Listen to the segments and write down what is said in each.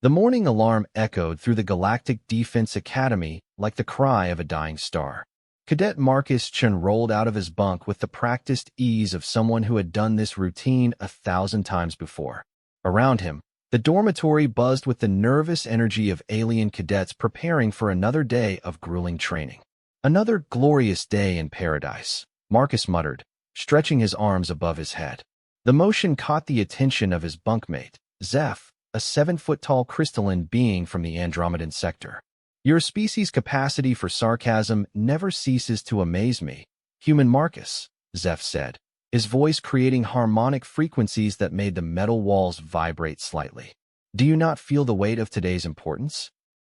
The morning alarm echoed through the Galactic Defense Academy like the cry of a dying star. Cadet Marcus Chen rolled out of his bunk with the practiced ease of someone who had done this routine 1,000 times before. Around him, the dormitory buzzed with the nervous energy of alien cadets preparing for another day of grueling training. Another glorious day in paradise, Marcus muttered, stretching his arms above his head. The motion caught the attention of his bunkmate, Zeph, a 7-foot-tall crystalline being from the Andromedan sector. Your species' capacity for sarcasm never ceases to amaze me, human Marcus, Zeph said, his voice creating harmonic frequencies that made the metal walls vibrate slightly. Do you not feel the weight of today's importance?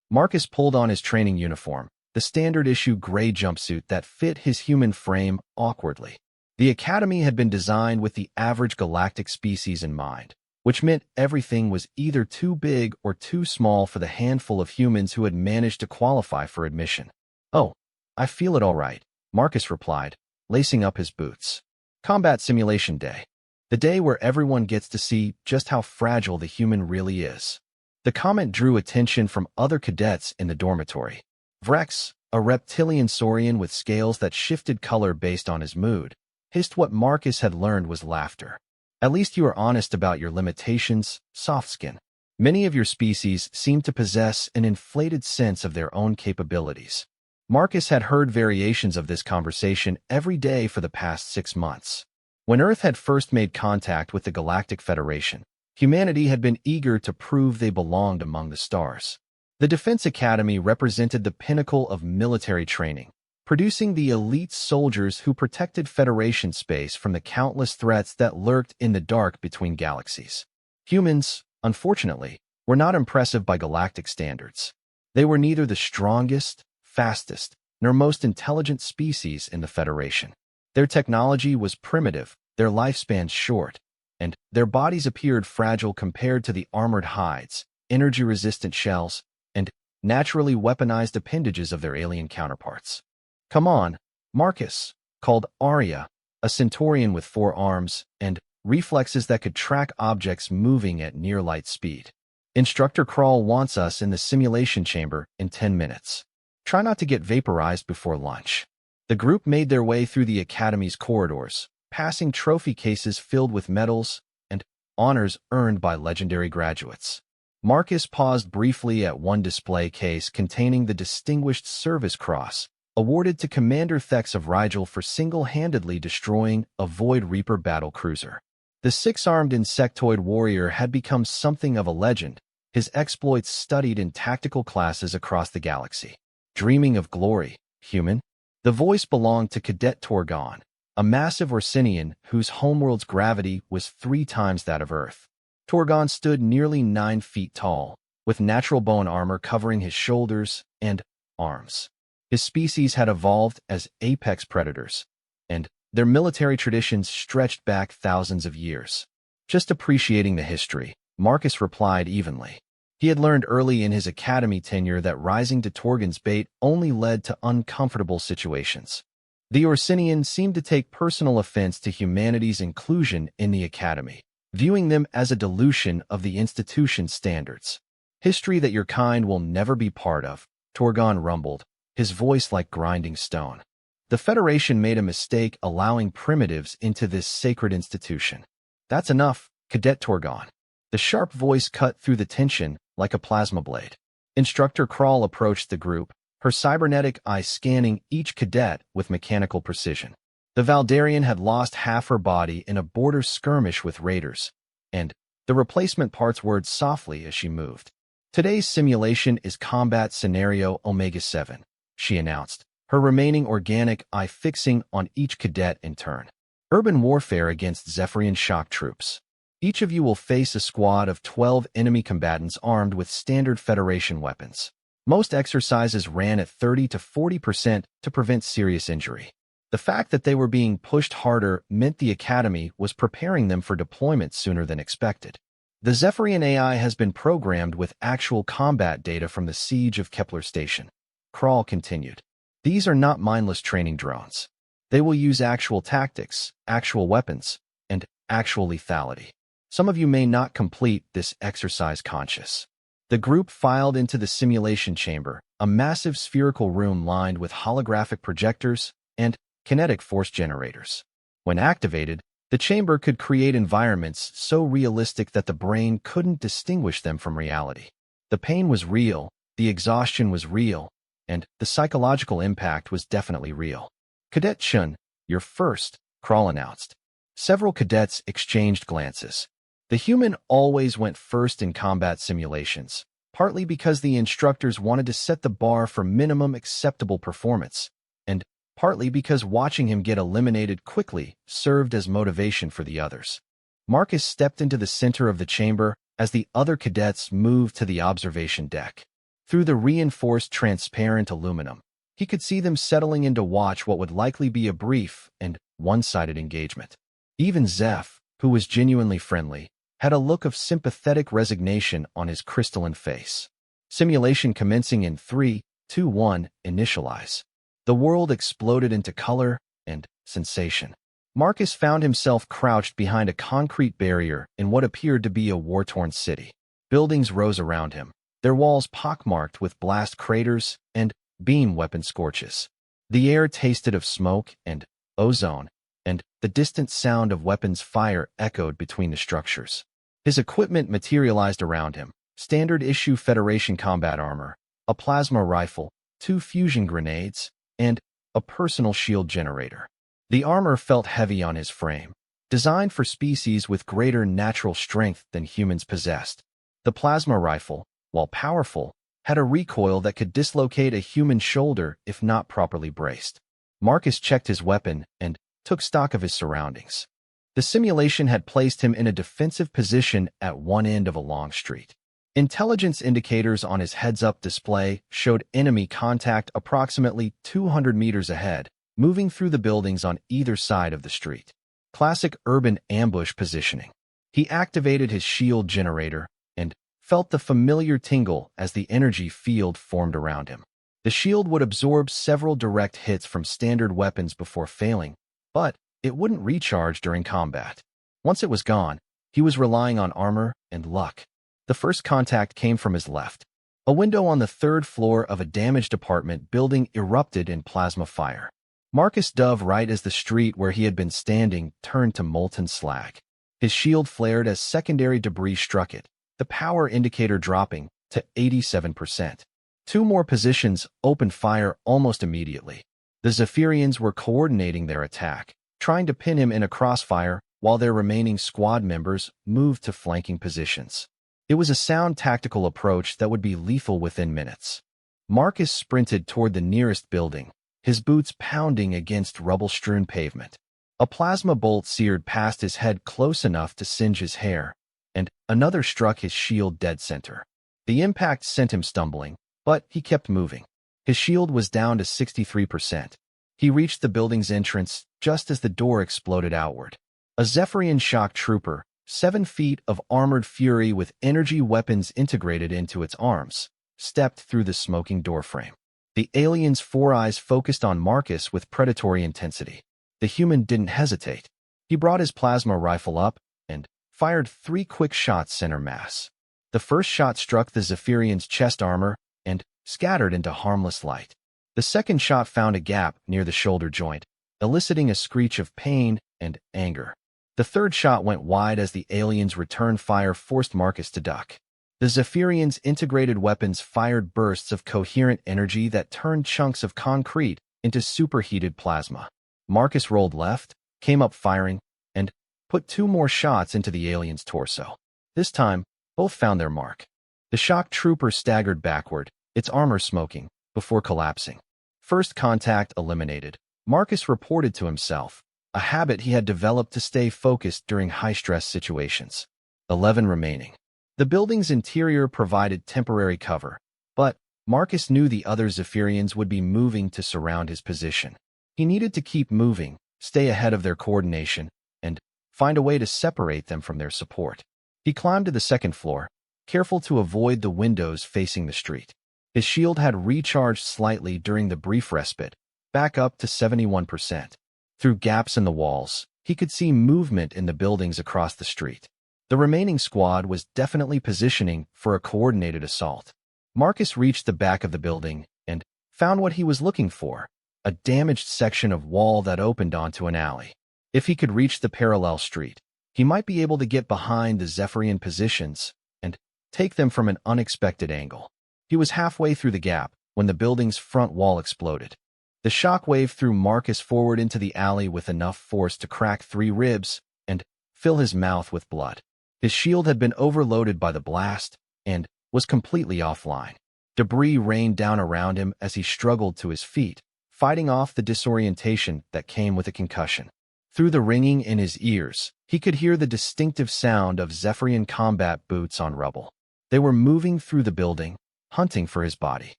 Marcus pulled on his training uniform, the standard-issue gray jumpsuit that fit his human frame awkwardly. The Academy had been designed with the average galactic species in mind, which meant everything was either too big or too small for the handful of humans who had managed to qualify for admission. Oh, I feel it all right, Marcus replied, lacing up his boots. Combat Simulation Day. The day where everyone gets to see just how fragile the human really is. The comment drew attention from other cadets in the dormitory. Vrex, a reptilian saurian with scales that shifted color based on his mood, hissed what Marcus had learned was laughter. At least you are honest about your limitations, Softskin. Many of your species seem to possess an inflated sense of their own capabilities. Marcus had heard variations of this conversation every day for the past 6 months. When Earth had first made contact with the Galactic Federation, humanity had been eager to prove they belonged among the stars. The Defense Academy represented the pinnacle of military training, producing the elite soldiers who protected Federation space from the countless threats that lurked in the dark between galaxies. Humans, unfortunately, were not impressive by galactic standards. They were neither the strongest, fastest, nor most intelligent species in the Federation. Their technology was primitive, their lifespans short, and their bodies appeared fragile compared to the armored hides, energy-resistant shells, and naturally weaponized appendages of their alien counterparts. Come on, Marcus, called Arya, a centaurian with 4 arms and reflexes that could track objects moving at near light speed. Instructor Kral wants us in the simulation chamber in 10 minutes. Try not to get vaporized before lunch. The group made their way through the Academy's corridors, passing trophy cases filled with medals and honors earned by legendary graduates. Marcus paused briefly at one display case containing the Distinguished Service Cross, awarded to Commander Thex of Rigel for single-handedly destroying a Void Reaper battle cruiser. The 6-armed insectoid warrior had become something of a legend, his exploits studied in tactical classes across the galaxy. Dreaming of glory, human? The voice belonged to Cadet Torgon, a massive Orsinian whose homeworld's gravity was 3 times that of Earth. Torgon stood nearly 9 feet tall, with natural bone armor covering his shoulders and arms. His species had evolved as apex predators, and their military traditions stretched back thousands of years. Just appreciating the history, Marcus replied evenly. He had learned early in his academy tenure that rising to Torgon's bait only led to uncomfortable situations. The Orsinian seemed to take personal offense to humanity's inclusion in the academy, viewing them as a dilution of the institution's standards. History that your kind will never be part of, Torgon rumbled, his voice like grinding stone. The Federation made a mistake allowing primitives into this sacred institution. That's enough, Cadet Torgon. The sharp voice cut through the tension like a plasma blade. Instructor Kral approached the group, her cybernetic eye scanning each cadet with mechanical precision. The Valdarian had lost half her body in a border skirmish with raiders, and the replacement parts whirred softly as she moved. Today's simulation is Combat Scenario Omega-7, she announced, her remaining organic eye fixing on each cadet in turn. Urban warfare against Zephyrian shock troops. Each of you will face a squad of 12 enemy combatants armed with standard Federation weapons. Most exercises ran at 30 to 40% to prevent serious injury. The fact that they were being pushed harder meant the Academy was preparing them for deployment sooner than expected. The Zephyrian AI has been programmed with actual combat data from the siege of Kepler Station. Kral continued. These are not mindless training drones. They will use actual tactics, actual weapons, and actual lethality. Some of you may not complete this exercise conscious. The group filed into the simulation chamber, a massive spherical room lined with holographic projectors and kinetic force generators. When activated, the chamber could create environments so realistic that the brain couldn't distinguish them from reality. The pain was real, the exhaustion was real, and the psychological impact was definitely real. "Cadet Chun, you're first," Kral announced. Several cadets exchanged glances. The human always went first in combat simulations, partly because the instructors wanted to set the bar for minimum acceptable performance, and partly because watching him get eliminated quickly served as motivation for the others. Marcus stepped into the center of the chamber as the other cadets moved to the observation deck. Through the reinforced transparent aluminum, he could see them settling in to watch what would likely be a brief and one-sided engagement. Even Zeph, who was genuinely friendly, had a look of sympathetic resignation on his crystalline face. Simulation commencing in 3, 2, 1, initialize. The world exploded into color and sensation. Marcus found himself crouched behind a concrete barrier in what appeared to be a war-torn city. Buildings rose around him, their walls pockmarked with blast craters and beam weapon scorches. The air tasted of smoke and ozone, and the distant sound of weapons fire echoed between the structures. His equipment materialized around him: standard-issue Federation combat armor, a plasma rifle, 2 fusion grenades, and a personal shield generator. The armor felt heavy on his frame, designed for species with greater natural strength than humans possessed. The plasma rifle, while powerful, had a recoil that could dislocate a human shoulder if not properly braced. Marcus checked his weapon and took stock of his surroundings. The simulation had placed him in a defensive position at one end of a long street. Intelligence indicators on his heads-up display showed enemy contact approximately 200 meters ahead, moving through the buildings on either side of the street. Classic urban ambush positioning. He activated his shield generator and felt the familiar tingle as the energy field formed around him. The shield would absorb several direct hits from standard weapons before failing, but it wouldn't recharge during combat. Once it was gone, he was relying on armor and luck. The first contact came from his left. A window on the 3rd floor of a damaged apartment building erupted in plasma fire. Marcus dove right as the street where he had been standing turned to molten slag. His shield flared as secondary debris struck it, the power indicator dropping to 87%. 2 more positions opened fire almost immediately. The Zephyrians were coordinating their attack, trying to pin him in a crossfire while their remaining squad members moved to flanking positions. It was a sound tactical approach that would be lethal within minutes. Marcus sprinted toward the nearest building, his boots pounding against rubble-strewn pavement. A plasma bolt seared past his head close enough to singe his hair, and another struck his shield dead center. The impact sent him stumbling, but he kept moving. His shield was down to 63%. He reached the building's entrance just as the door exploded outward. A Zephyrian shock trooper, 7 feet of armored fury with energy weapons integrated into its arms, stepped through the smoking doorframe. The alien's 4 eyes focused on Marcus with predatory intensity. The human didn't hesitate. He brought his plasma rifle up and fired 3 quick shots center mass. The first shot struck the Zephyrian's chest armor and scattered into harmless light. The second shot found a gap near the shoulder joint, eliciting a screech of pain and anger. The third shot went wide as the alien's return fire forced Marcus to duck. The Zephyrians' integrated weapons fired bursts of coherent energy that turned chunks of concrete into superheated plasma. Marcus rolled left, came up firing, and put 2 more shots into the alien's torso. This time, both found their mark. The shock trooper staggered backward, its armor smoking, before collapsing. First contact eliminated, Marcus reported to himself, a habit he had developed to stay focused during high-stress situations. 11 remaining. The building's interior provided temporary cover, but Marcus knew the other Zephyrians would be moving to surround his position. He needed to keep moving, stay ahead of their coordination, and find a way to separate them from their support. He climbed to the 2nd floor, careful to avoid the windows facing the street. His shield had recharged slightly during the brief respite, back up to 71%. Through gaps in the walls, he could see movement in the buildings across the street. The remaining squad was definitely positioning for a coordinated assault. Marcus reached the back of the building and found what he was looking for, a damaged section of wall that opened onto an alley. If he could reach the parallel street, he might be able to get behind the Zephyrian positions and take them from an unexpected angle. He was halfway through the gap when the building's front wall exploded. The shock wave threw Marcus forward into the alley with enough force to crack 3 ribs and fill his mouth with blood. His shield had been overloaded by the blast and was completely offline. Debris rained down around him as he struggled to his feet, fighting off the disorientation that came with a concussion. Through the ringing in his ears, he could hear the distinctive sound of Zephyrian combat boots on rubble. They were moving through the building, hunting for his body.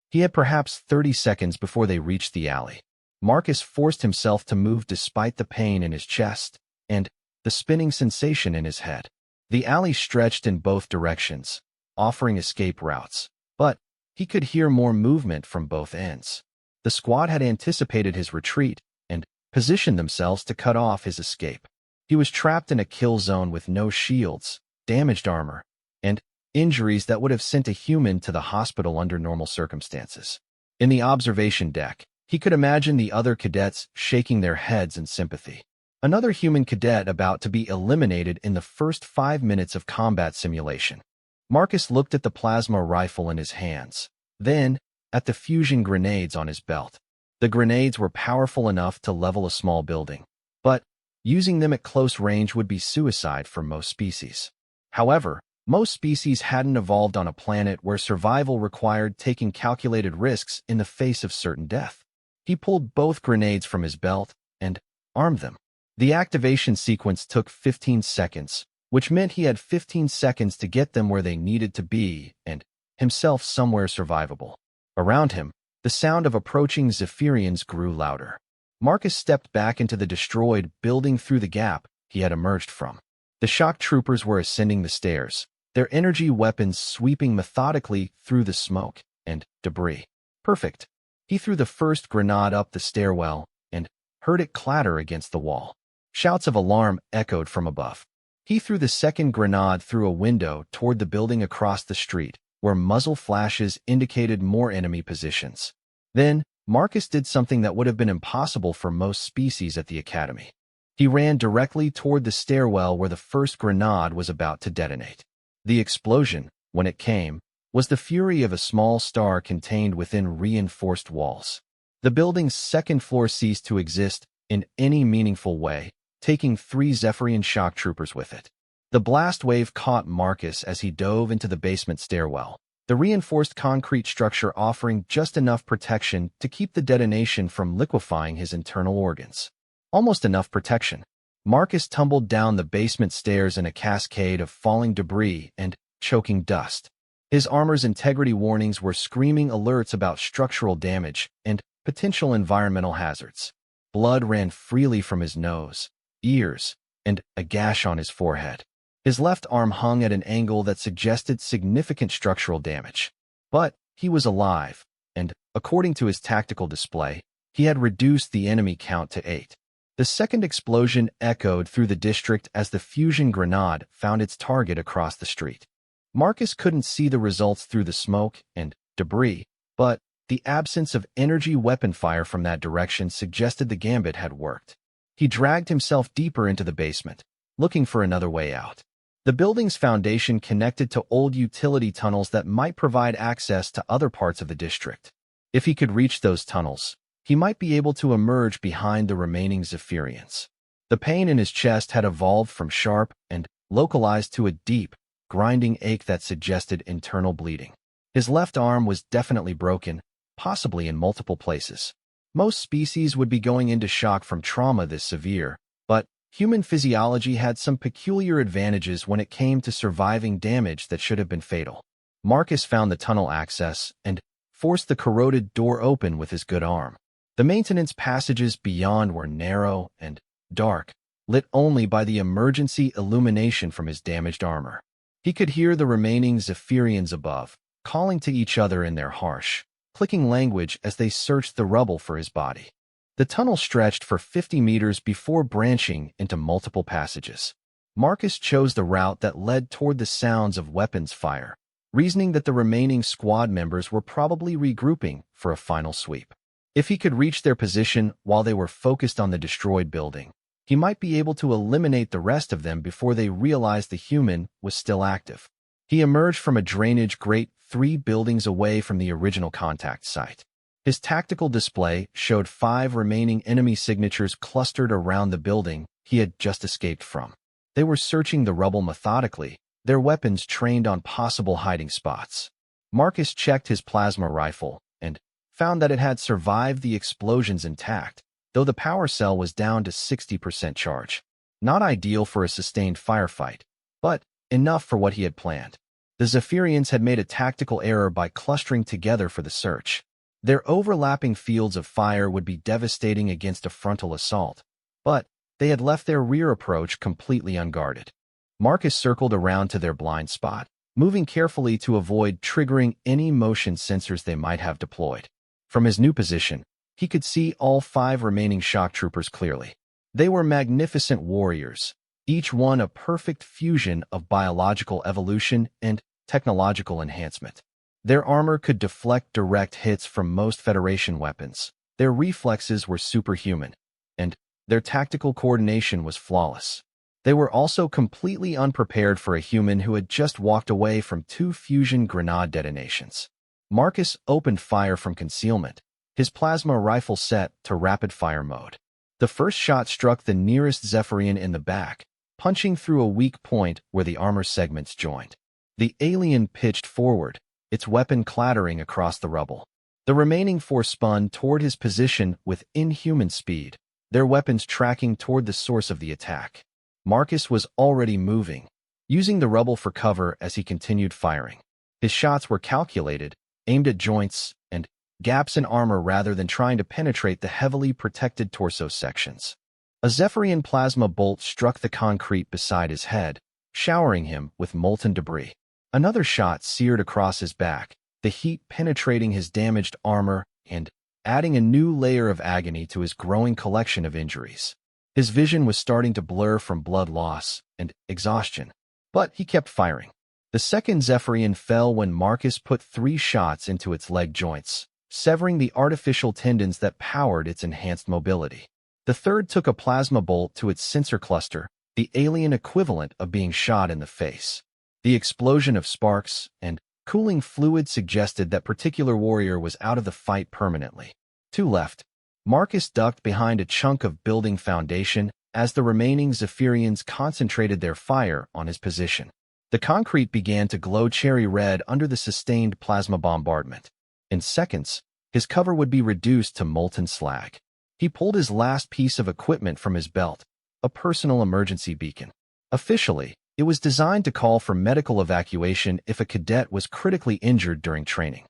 He had perhaps 30 seconds before they reached the alley. Marcus forced himself to move despite the pain in his chest and the spinning sensation in his head. The alley stretched in both directions, offering escape routes, but he could hear more movement from both ends. The squad had anticipated his retreat and positioned themselves to cut off his escape. He was trapped in a kill zone with no shields, damaged armor, and injuries that would have sent a human to the hospital under normal circumstances. In the observation deck, he could imagine the other cadets shaking their heads in sympathy. Another human cadet about to be eliminated in the first 5 minutes of combat simulation. Marcus looked at the plasma rifle in his hands, then at the fusion grenades on his belt. The grenades were powerful enough to level a small building, but using them at close range would be suicide for most species. However, most species hadn't evolved on a planet where survival required taking calculated risks in the face of certain death. He pulled both grenades from his belt and armed them. The activation sequence took 15 seconds, which meant he had 15 seconds to get them where they needed to be and himself somewhere survivable. Around him, the sound of approaching Zephyrians grew louder. Marcus stepped back into the destroyed building through the gap he had emerged from. The shock troopers were ascending the stairs, their energy weapons sweeping methodically through the smoke and debris. Perfect. He threw the first grenade up the stairwell and heard it clatter against the wall. Shouts of alarm echoed from above. He threw the second grenade through a window toward the building across the street, where muzzle flashes indicated more enemy positions. Then, Marcus did something that would have been impossible for most species at the academy. He ran directly toward the stairwell where the first grenade was about to detonate. The explosion, when it came, was the fury of a small star contained within reinforced walls. The building's second floor ceased to exist in any meaningful way, taking 3 Zephyrian shock troopers with it. The blast wave caught Marcus as he dove into the basement stairwell, the reinforced concrete structure offering just enough protection to keep the detonation from liquefying his internal organs. Almost enough protection. Marcus tumbled down the basement stairs in a cascade of falling debris and choking dust. His armor's integrity warnings were screaming alerts about structural damage and potential environmental hazards. Blood ran freely from his nose, ears, and a gash on his forehead. His left arm hung at an angle that suggested significant structural damage. But he was alive, and, according to his tactical display, he had reduced the enemy count to 8. The second explosion echoed through the district as the fusion grenade found its target across the street. Marcus couldn't see the results through the smoke and debris, but the absence of energy weapon fire from that direction suggested the gambit had worked. He dragged himself deeper into the basement, looking for another way out. The building's foundation connected to old utility tunnels that might provide access to other parts of the district. If he could reach those tunnels, he might be able to emerge behind the remaining Zephyrians. The pain in his chest had evolved from sharp and localized to a deep, grinding ache that suggested internal bleeding. His left arm was definitely broken, possibly in multiple places. Most species would be going into shock from trauma this severe, but human physiology had some peculiar advantages when it came to surviving damage that should have been fatal. Marcus found the tunnel access and forced the corroded door open with his good arm. The maintenance passages beyond were narrow and dark, lit only by the emergency illumination from his damaged armor. He could hear the remaining Zephyrians above, calling to each other in their harsh, clicking language as they searched the rubble for his body. The tunnel stretched for 50 meters before branching into multiple passages. Marcus chose the route that led toward the sounds of weapons fire, reasoning that the remaining squad members were probably regrouping for a final sweep. If he could reach their position while they were focused on the destroyed building, he might be able to eliminate the rest of them before they realized the human was still active. He emerged from a drainage grate 3 buildings away from the original contact site. His tactical display showed 5 remaining enemy signatures clustered around the building he had just escaped from. They were searching the rubble methodically, their weapons trained on possible hiding spots. Marcus checked his plasma rifle and found that it had survived the explosions intact, though the power cell was down to 60% charge. Not ideal for a sustained firefight, but enough for what he had planned. The Zephyrians had made a tactical error by clustering together for the search. Their overlapping fields of fire would be devastating against a frontal assault, but they had left their rear approach completely unguarded. Marcus circled around to their blind spot, moving carefully to avoid triggering any motion sensors they might have deployed. From his new position, he could see all 5 remaining shock troopers clearly. They were magnificent warriors, each one a perfect fusion of biological evolution and technological enhancement. Their armor could deflect direct hits from most Federation weapons. Their reflexes were superhuman, and their tactical coordination was flawless. They were also completely unprepared for a human who had just walked away from 2 fusion grenade detonations. Marcus opened fire from concealment, his plasma rifle set to rapid-fire mode. The first shot struck the nearest Zephyrian in the back, punching through a weak point where the armor segments joined. The alien pitched forward, its weapon clattering across the rubble. The remaining 4 spun toward his position with inhuman speed, their weapons tracking toward the source of the attack. Marcus was already moving, using the rubble for cover as he continued firing. His shots were calculated, aimed at joints and gaps in armor rather than trying to penetrate the heavily protected torso sections. A Zephyrian plasma bolt struck the concrete beside his head, showering him with molten debris. Another shot seared across his back, the heat penetrating his damaged armor and adding a new layer of agony to his growing collection of injuries. His vision was starting to blur from blood loss and exhaustion, but he kept firing. The second Zephyrian fell when Marcus put 3 shots into its leg joints, severing the artificial tendons that powered its enhanced mobility. The third took a plasma bolt to its sensor cluster, the alien equivalent of being shot in the face. The explosion of sparks and cooling fluid suggested that particular warrior was out of the fight permanently. 2 left. Marcus ducked behind a chunk of building foundation as the remaining Zephyrians concentrated their fire on his position. The concrete began to glow cherry red under the sustained plasma bombardment. In seconds, his cover would be reduced to molten slag. He pulled his last piece of equipment from his belt, a personal emergency beacon. Officially, it was designed to call for medical evacuation if a cadet was critically injured during training.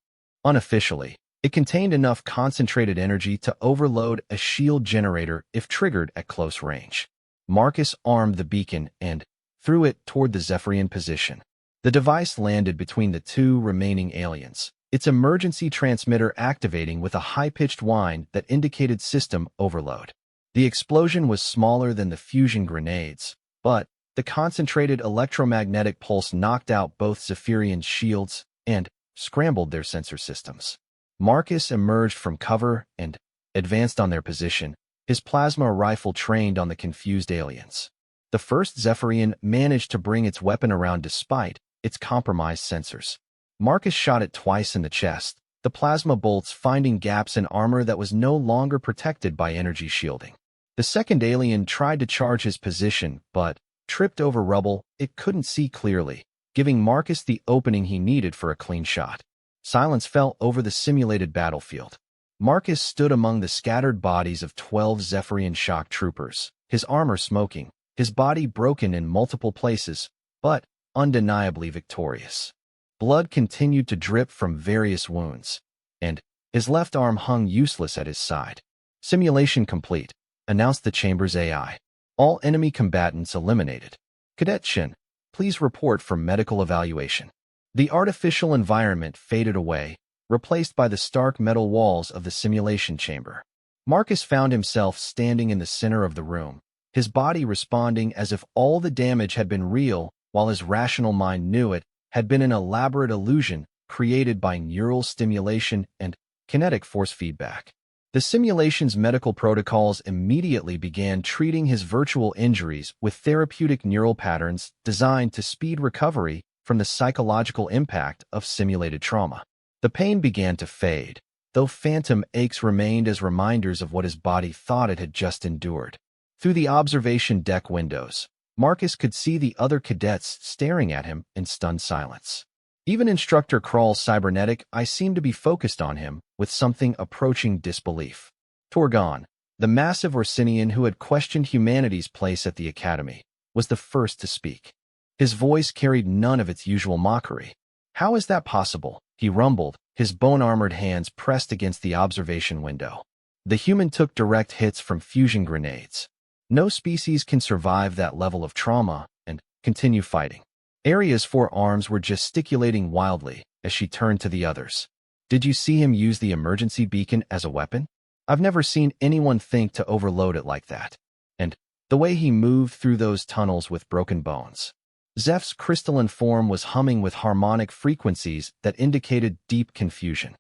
Unofficially, it contained enough concentrated energy to overload a shield generator if triggered at close range. Marcus armed the beacon and threw it toward the Zephyrian position. The device landed between the 2 remaining aliens, its emergency transmitter activating with a high-pitched whine that indicated system overload. The explosion was smaller than the fusion grenades, but the concentrated electromagnetic pulse knocked out both Zephyrian shields and scrambled their sensor systems. Marcus emerged from cover and advanced on their position, his plasma rifle trained on the confused aliens. The first Zephyrian managed to bring its weapon around despite its compromised sensors. Marcus shot it twice in the chest, the plasma bolts finding gaps in armor that was no longer protected by energy shielding. The second alien tried to charge his position, but tripped over rubble it couldn't see clearly, giving Marcus the opening he needed for a clean shot. Silence fell over the simulated battlefield. Marcus stood among the scattered bodies of 12 Zephyrian shock troopers, his armor smoking, his body broken in multiple places, but undeniably victorious. Blood continued to drip from various wounds, and his left arm hung useless at his side. Simulation complete, announced the chamber's AI. All enemy combatants eliminated. Cadet Shin, please report for medical evaluation. The artificial environment faded away, replaced by the stark metal walls of the simulation chamber. Marcus found himself standing in the center of the room, his body responding as if all the damage had been real, while his rational mind knew it had been an elaborate illusion created by neural stimulation and kinetic force feedback. The simulation's medical protocols immediately began treating his virtual injuries with therapeutic neural patterns designed to speed recovery from the psychological impact of simulated trauma. The pain began to fade, though phantom aches remained as reminders of what his body thought it had just endured. Through the observation deck windows, Marcus could see the other cadets staring at him in stunned silence. Even Instructor Krall's cybernetic eye seemed to be focused on him with something approaching disbelief. Torgon, the massive Orsinian who had questioned humanity's place at the Academy, was the first to speak. His voice carried none of its usual mockery. "How is that possible?" he rumbled, his bone-armored hands pressed against the observation window. "The human took direct hits from fusion grenades. No species can survive that level of trauma and continue fighting." Aria's four arms were gesticulating wildly as she turned to the others. "Did you see him use the emergency beacon as a weapon? I've never seen anyone think to overload it like that. And the way he moved through those tunnels with broken bones." Zeph's crystalline form was humming with harmonic frequencies that indicated deep confusion.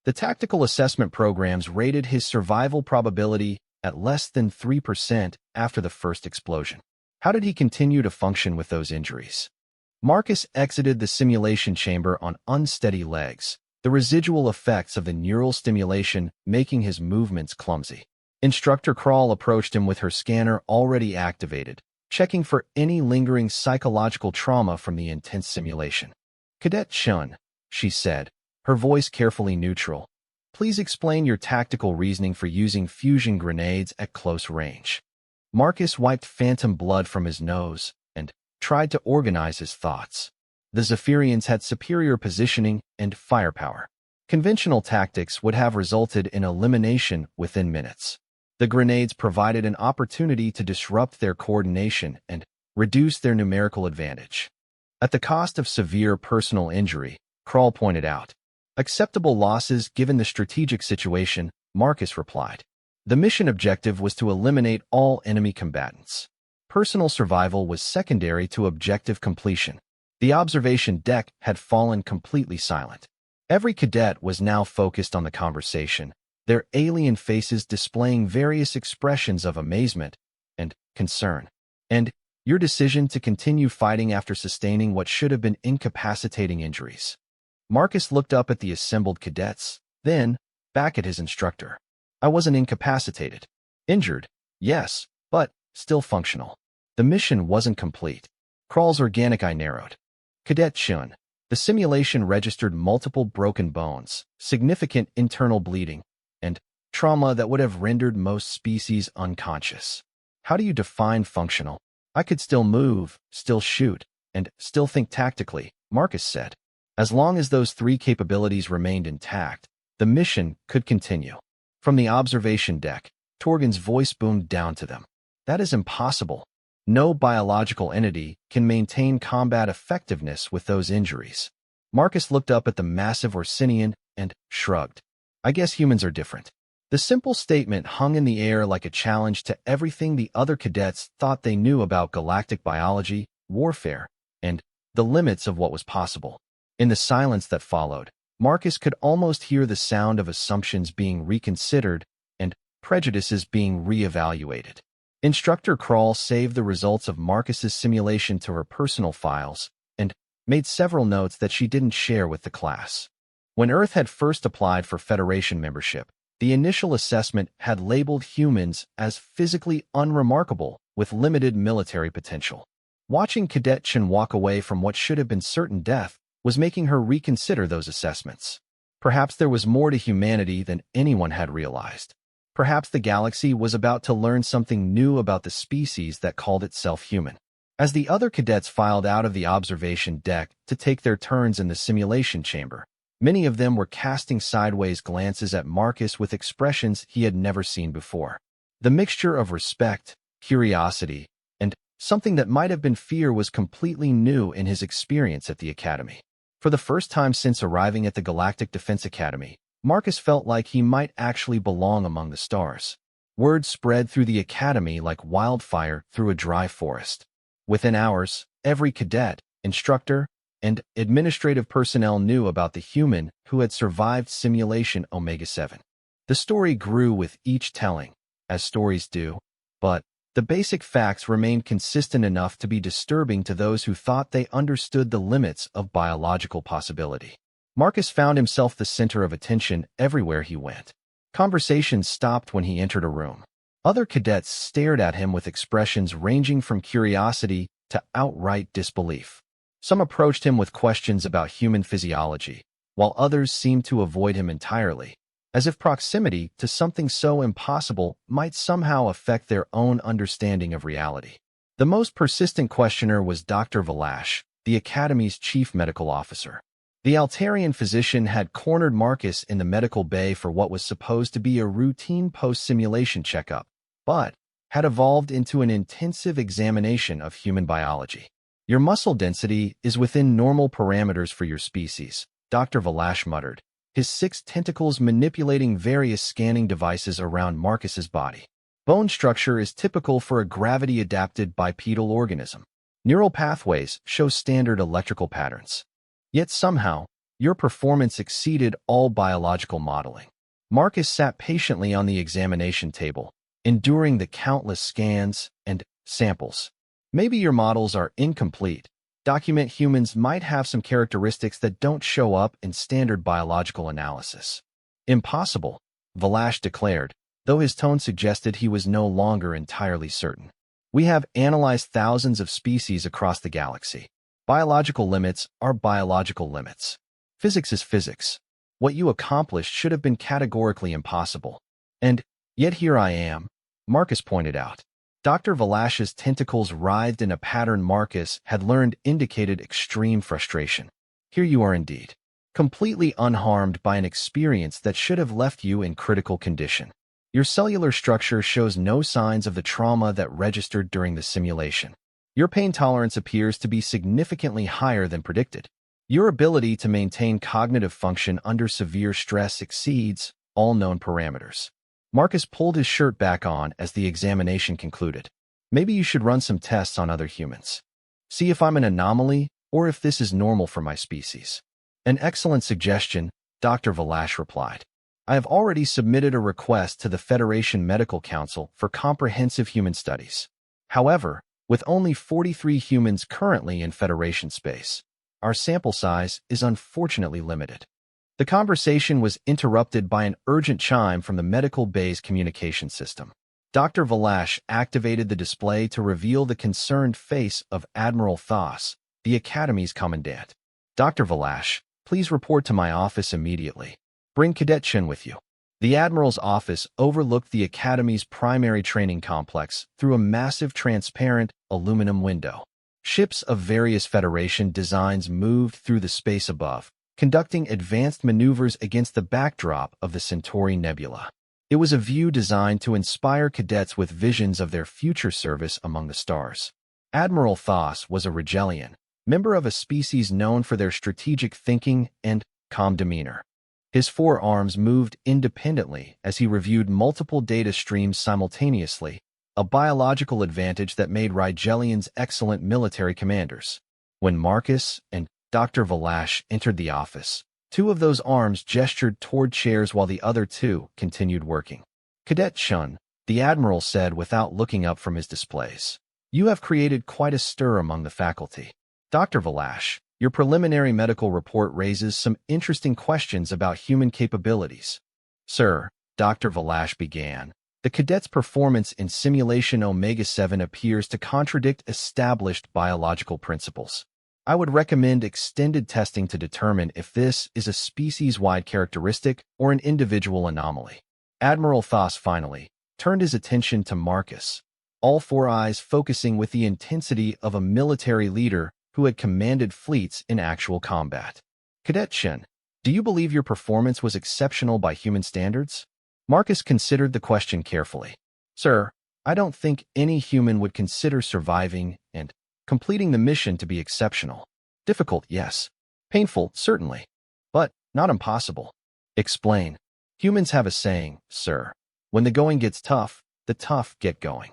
The tactical assessment programs rated his survival probability at less than 3% after the first explosion. How did he continue to function with those injuries? Marcus exited the simulation chamber on unsteady legs, the residual effects of the neural stimulation making his movements clumsy. Instructor Krall approached him with her scanner already activated, checking for any lingering psychological trauma from the intense simulation. "Cadet Chun," she said, her voice carefully neutral, "please explain your tactical reasoning for using fusion grenades at close range." Marcus wiped phantom blood from his nose and tried to organize his thoughts. The Zephyrians had superior positioning and firepower. Conventional tactics would have resulted in elimination within minutes. The grenades provided an opportunity to disrupt their coordination and reduce their numerical advantage. At the cost of severe personal injury, Krall pointed out. "Acceptable losses given the strategic situation," Marcus replied. "The mission objective was to eliminate all enemy combatants. Personal survival was secondary to objective completion." The observation deck had fallen completely silent. Every cadet was now focused on the conversation, their alien faces displaying various expressions of amazement and concern. "And your decision to continue fighting after sustaining what should have been incapacitating injuries." Marcus looked up at the assembled cadets, then back at his instructor. "I wasn't incapacitated. Injured, yes, but still functional. The mission wasn't complete." Krall's organic eye narrowed. "Cadet Chun, the simulation registered multiple broken bones, significant internal bleeding, and trauma that would have rendered most species unconscious. How do you define functional?" "I could still move, still shoot, and still think tactically," Marcus said. "As long as those three capabilities remained intact, the mission could continue." From the observation deck, Torgon's voice boomed down to them. "That is impossible. No biological entity can maintain combat effectiveness with those injuries." Marcus looked up at the massive Orsinian and shrugged. "I guess humans are different." The simple statement hung in the air like a challenge to everything the other cadets thought they knew about galactic biology, warfare, and the limits of what was possible. In the silence that followed, Marcus could almost hear the sound of assumptions being reconsidered and prejudices being re-evaluated. Instructor Krall saved the results of Marcus's simulation to her personal files and made several notes that she didn't share with the class. When Earth had first applied for Federation membership, the initial assessment had labeled humans as physically unremarkable with limited military potential. Watching Cadet Chun walk away from what should have been certain death was making her reconsider those assessments. Perhaps there was more to humanity than anyone had realized. Perhaps the galaxy was about to learn something new about the species that called itself human. As the other cadets filed out of the observation deck to take their turns in the simulation chamber, many of them were casting sideways glances at Marcus with expressions he had never seen before. The mixture of respect, curiosity, and something that might have been fear was completely new in his experience at the Academy. For the first time since arriving at the Galactic Defense Academy, Marcus felt like he might actually belong among the stars. Word spread through the academy like wildfire through a dry forest. Within hours, every cadet, instructor, and administrative personnel knew about the human who had survived simulation Omega-7. The story grew with each telling, as stories do, but the basic facts remained consistent enough to be disturbing to those who thought they understood the limits of biological possibility. Marcus found himself the center of attention everywhere he went. Conversations stopped when he entered a room. Other cadets stared at him with expressions ranging from curiosity to outright disbelief. Some approached him with questions about human physiology, while others seemed to avoid him entirely, as if proximity to something so impossible might somehow affect their own understanding of reality. The most persistent questioner was Dr. Valash, the Academy's chief medical officer. The Altarian physician had cornered Marcus in the medical bay for what was supposed to be a routine post-simulation checkup, but had evolved into an intensive examination of human biology. Your muscle density is within normal parameters for your species, Dr. Valash muttered, his 6 tentacles manipulating various scanning devices around Marcus's body. Bone structure is typical for a gravity-adapted bipedal organism. Neural pathways show standard electrical patterns. Yet somehow, your performance exceeded all biological modeling. Marcus sat patiently on the examination table, enduring the countless scans and samples. Maybe your models are incomplete. Document humans might have some characteristics that don't show up in standard biological analysis. Impossible, Valash declared, though his tone suggested he was no longer entirely certain. We have analyzed thousands of species across the galaxy. Biological limits are biological limits. Physics is physics. What you accomplished should have been categorically impossible. And yet here I am, Marcus pointed out. Dr. Valash's tentacles writhed in a pattern Marcus had learned indicated extreme frustration. Here you are indeed, completely unharmed by an experience that should have left you in critical condition. Your cellular structure shows no signs of the trauma that registered during the simulation. Your pain tolerance appears to be significantly higher than predicted. Your ability to maintain cognitive function under severe stress exceeds all known parameters. Marcus pulled his shirt back on as the examination concluded. Maybe you should run some tests on other humans. See if I'm an anomaly or if this is normal for my species. An excellent suggestion, Dr. Valash replied. I have already submitted a request to the Federation Medical Council for comprehensive human studies. However, with only 43 humans currently in Federation space, our sample size is unfortunately limited. The conversation was interrupted by an urgent chime from the medical bay's communication system. Dr. Valash activated the display to reveal the concerned face of Admiral Thos, the Academy's commandant. Dr. Valash, please report to my office immediately. Bring Cadet Chen with you. The Admiral's office overlooked the Academy's primary training complex through a massive transparent aluminum window. Ships of various Federation designs moved through the space above, conducting advanced maneuvers against the backdrop of the Centauri Nebula. It was a view designed to inspire cadets with visions of their future service among the stars. Admiral Thos was a Rigelian, member of a species known for their strategic thinking and calm demeanor. His 4 arms moved independently as he reviewed multiple data streams simultaneously, a biological advantage that made Rigelians excellent military commanders. When Marcus and Dr. Valash entered the office, 2 of those arms gestured toward chairs while the other 2 continued working. Cadet Chun, the Admiral said without looking up from his displays. You have created quite a stir among the faculty. Dr. Valash, your preliminary medical report raises some interesting questions about human capabilities. Sir, Dr. Valash began, the cadet's performance in simulation Omega-7 appears to contradict established biological principles. I would recommend extended testing to determine if this is a species-wide characteristic or an individual anomaly. Admiral Thos finally turned his attention to Marcus, all 4 eyes focusing with the intensity of a military leader who had commanded fleets in actual combat. Cadet Chen, do you believe your performance was exceptional by human standards? Marcus considered the question carefully. Sir, I don't think any human would consider surviving and completing the mission to be exceptional. Difficult, yes. Painful, certainly. But not impossible. Explain. Humans have a saying, sir. When the going gets tough, the tough get going.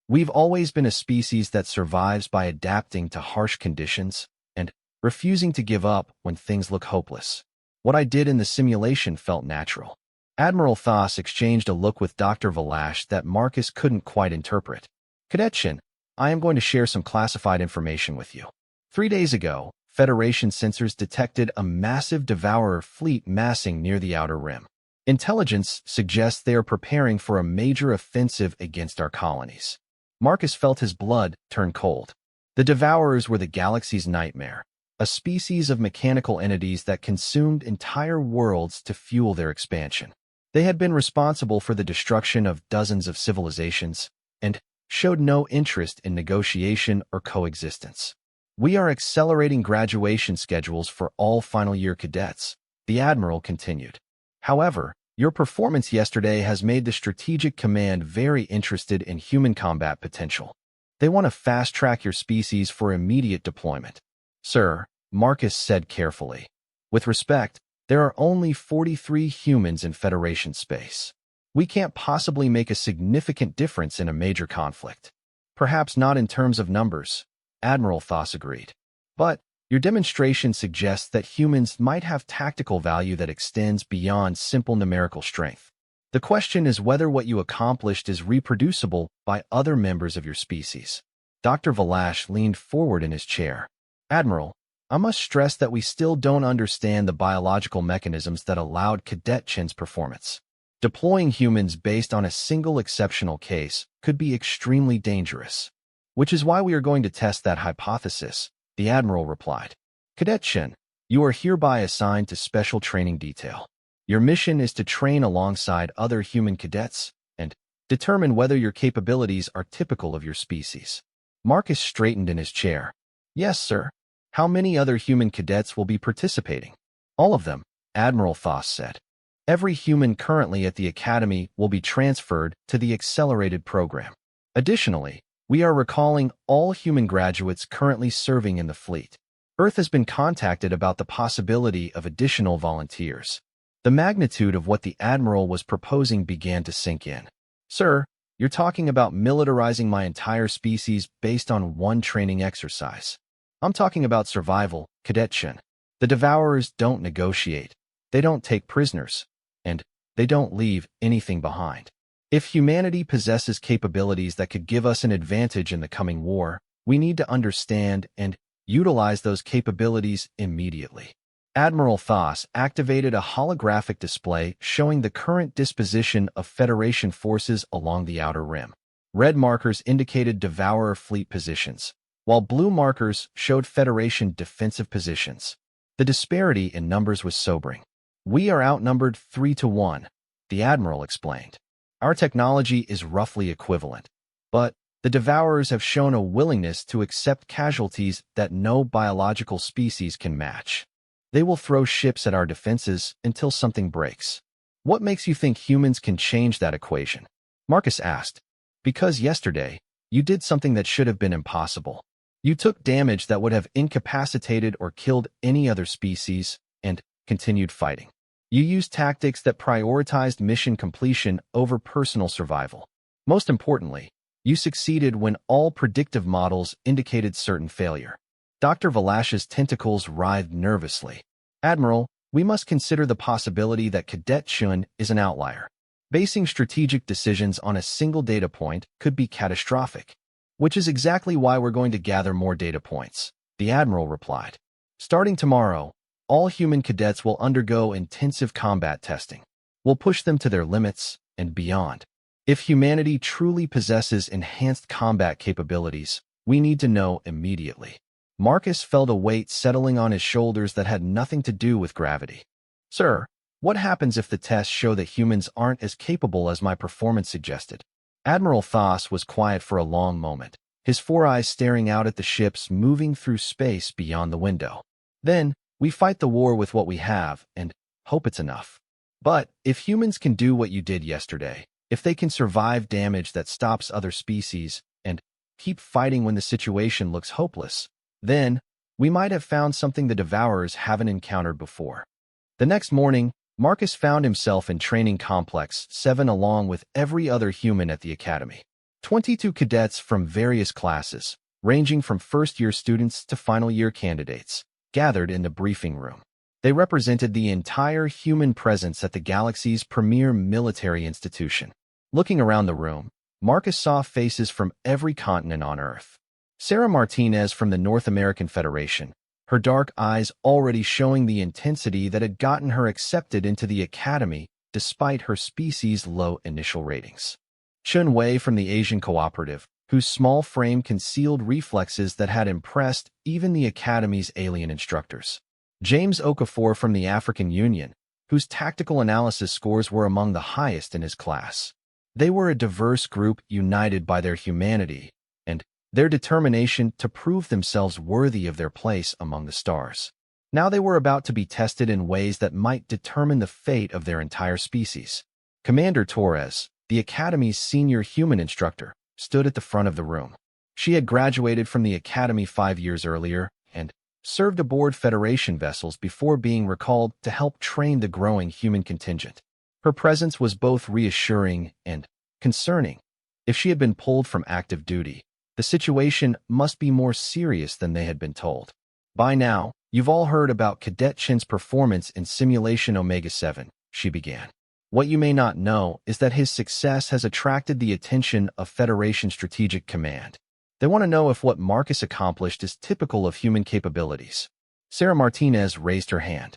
We've always been a species that survives by adapting to harsh conditions and refusing to give up when things look hopeless. What I did in the simulation felt natural. Admiral Thos exchanged a look with Dr. Valash that Marcus couldn't quite interpret. Cadet Shin, I am going to share some classified information with you. 3 days ago, Federation sensors detected a massive Devourer fleet massing near the Outer Rim. Intelligence suggests they are preparing for a major offensive against our colonies. Marcus felt his blood turn cold. The Devourers were the galaxy's nightmare, a species of mechanical entities that consumed entire worlds to fuel their expansion. They had been responsible for the destruction of dozens of civilizations and showed no interest in negotiation or coexistence. We are accelerating graduation schedules for all final-year cadets, the Admiral continued. However, your performance yesterday has made the Strategic Command very interested in human combat potential. They want to fast-track your species for immediate deployment. Sir, Marcus said carefully. With respect, there are only 43 humans in Federation space. We can't possibly make a significant difference in a major conflict. Perhaps not in terms of numbers, Admiral Thos agreed. But your demonstration suggests that humans might have tactical value that extends beyond simple numerical strength. The question is whether what you accomplished is reproducible by other members of your species. Dr. Valash leaned forward in his chair. Admiral, I must stress that we still don't understand the biological mechanisms that allowed Cadet Chin's performance. Deploying humans based on a single exceptional case could be extremely dangerous. Which is why we are going to test that hypothesis, the Admiral replied. Cadet Chin, you are hereby assigned to Special Training Detail. Your mission is to train alongside other human cadets and determine whether your capabilities are typical of your species. Marcus straightened in his chair. Yes, sir. How many other human cadets will be participating? All of them, Admiral Thos said. Every human currently at the Academy will be transferred to the accelerated program. Additionally, we are recalling all human graduates currently serving in the fleet. Earth has been contacted about the possibility of additional volunteers. The magnitude of what the Admiral was proposing began to sink in. Sir, you're talking about militarizing my entire species based on one training exercise. I'm talking about survival, Cadet Chin. The Devourers don't negotiate. They don't take prisoners. And they don't leave anything behind. If humanity possesses capabilities that could give us an advantage in the coming war, we need to understand and utilize those capabilities immediately. Admiral Thos activated a holographic display showing the current disposition of Federation forces along the Outer Rim. Red markers indicated Devourer fleet positions, while blue markers showed Federation defensive positions. The disparity in numbers was sobering. We are outnumbered 3-1, the Admiral explained. Our technology is roughly equivalent, but the Devourers have shown a willingness to accept casualties that no biological species can match. They will throw ships at our defenses until something breaks. What makes you think humans can change that equation? Marcus asked. Because yesterday, you did something that should have been impossible. You took damage that would have incapacitated or killed any other species and continued fighting. You used tactics that prioritized mission completion over personal survival. Most importantly, you succeeded when all predictive models indicated certain failure. Dr. Valash's tentacles writhed nervously. Admiral, we must consider the possibility that Cadet Chun is an outlier. Basing strategic decisions on a single data point could be catastrophic, which is exactly why we're going to gather more data points, the Admiral replied. Starting tomorrow, all human cadets will undergo intensive combat testing. We'll push them to their limits and beyond. If humanity truly possesses enhanced combat capabilities, we need to know immediately. Marcus felt a weight settling on his shoulders that had nothing to do with gravity. Sir, what happens if the tests show that humans aren't as capable as my performance suggested? Admiral Thos was quiet for a long moment, his four eyes staring out at the ships moving through space beyond the window. Then, we fight the war with what we have and hope it's enough. But if humans can do what you did yesterday, if they can survive damage that stops other species and keep fighting when the situation looks hopeless, then we might have found something the Devourers haven't encountered before. The next morning, Marcus found himself in Training Complex 7 along with every other human at the academy. 22 cadets from various classes, ranging from first-year students to final-year candidates, gathered in the briefing room. They represented the entire human presence at the galaxy's premier military institution. Looking around the room, Marcus saw faces from every continent on Earth. Sarah Martinez from the North American Federation, her dark eyes already showing the intensity that had gotten her accepted into the academy despite her species' low initial ratings. Chun Wei from the Asian Cooperative, whose small frame concealed reflexes that had impressed even the academy's alien instructors. James Okafor from the African Union, whose tactical analysis scores were among the highest in his class. They were a diverse group united by their humanity and their determination to prove themselves worthy of their place among the stars. Now they were about to be tested in ways that might determine the fate of their entire species. Commander Torres, the Academy's senior human instructor, stood at the front of the room. She had graduated from the Academy 5 years earlier and served aboard Federation vessels before being recalled to help train the growing human contingent. Her presence was both reassuring and concerning. If she had been pulled from active duty, the situation must be more serious than they had been told. By now, you've all heard about Cadet Chin's performance in Simulation Omega-7, she began. What you may not know is that his success has attracted the attention of Federation Strategic Command. They want to know if what Marcus accomplished is typical of human capabilities. Sarah Martinez raised her hand.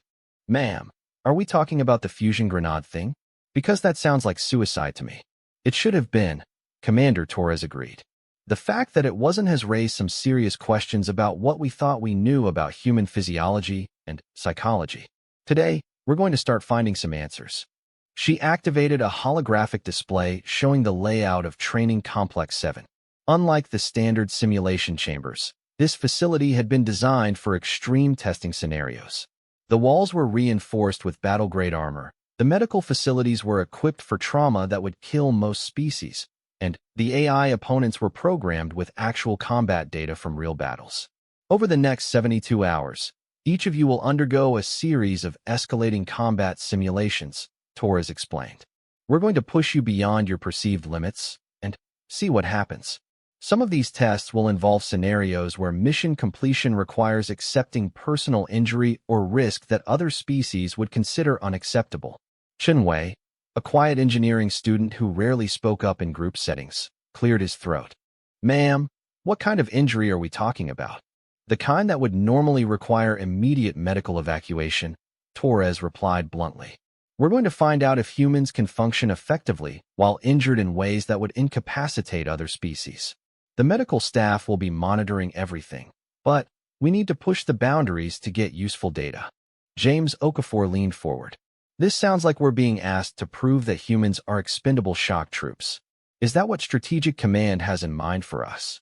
Ma'am, are we talking about the fusion grenade thing? Because that sounds like suicide to me. It should have been, Commander Torres agreed. The fact that it wasn't has raised some serious questions about what we thought we knew about human physiology and psychology. Today, we're going to start finding some answers. She activated a holographic display showing the layout of Training Complex 7. Unlike the standard simulation chambers, this facility had been designed for extreme testing scenarios. The walls were reinforced with battle-grade armor, the medical facilities were equipped for trauma that would kill most species, and the AI opponents were programmed with actual combat data from real battles. Over the next 72 hours, each of you will undergo a series of escalating combat simulations, Torres explained. We're going to push you beyond your perceived limits and see what happens. Some of these tests will involve scenarios where mission completion requires accepting personal injury or risk that other species would consider unacceptable. Chun Wei, a quiet engineering student who rarely spoke up in group settings, cleared his throat. Ma'am, what kind of injury are we talking about? The kind that would normally require immediate medical evacuation, Torres replied bluntly. We're going to find out if humans can function effectively while injured in ways that would incapacitate other species. The medical staff will be monitoring everything, but we need to push the boundaries to get useful data. James Okafor leaned forward. This sounds like we're being asked to prove that humans are expendable shock troops. Is that what Strategic Command has in mind for us?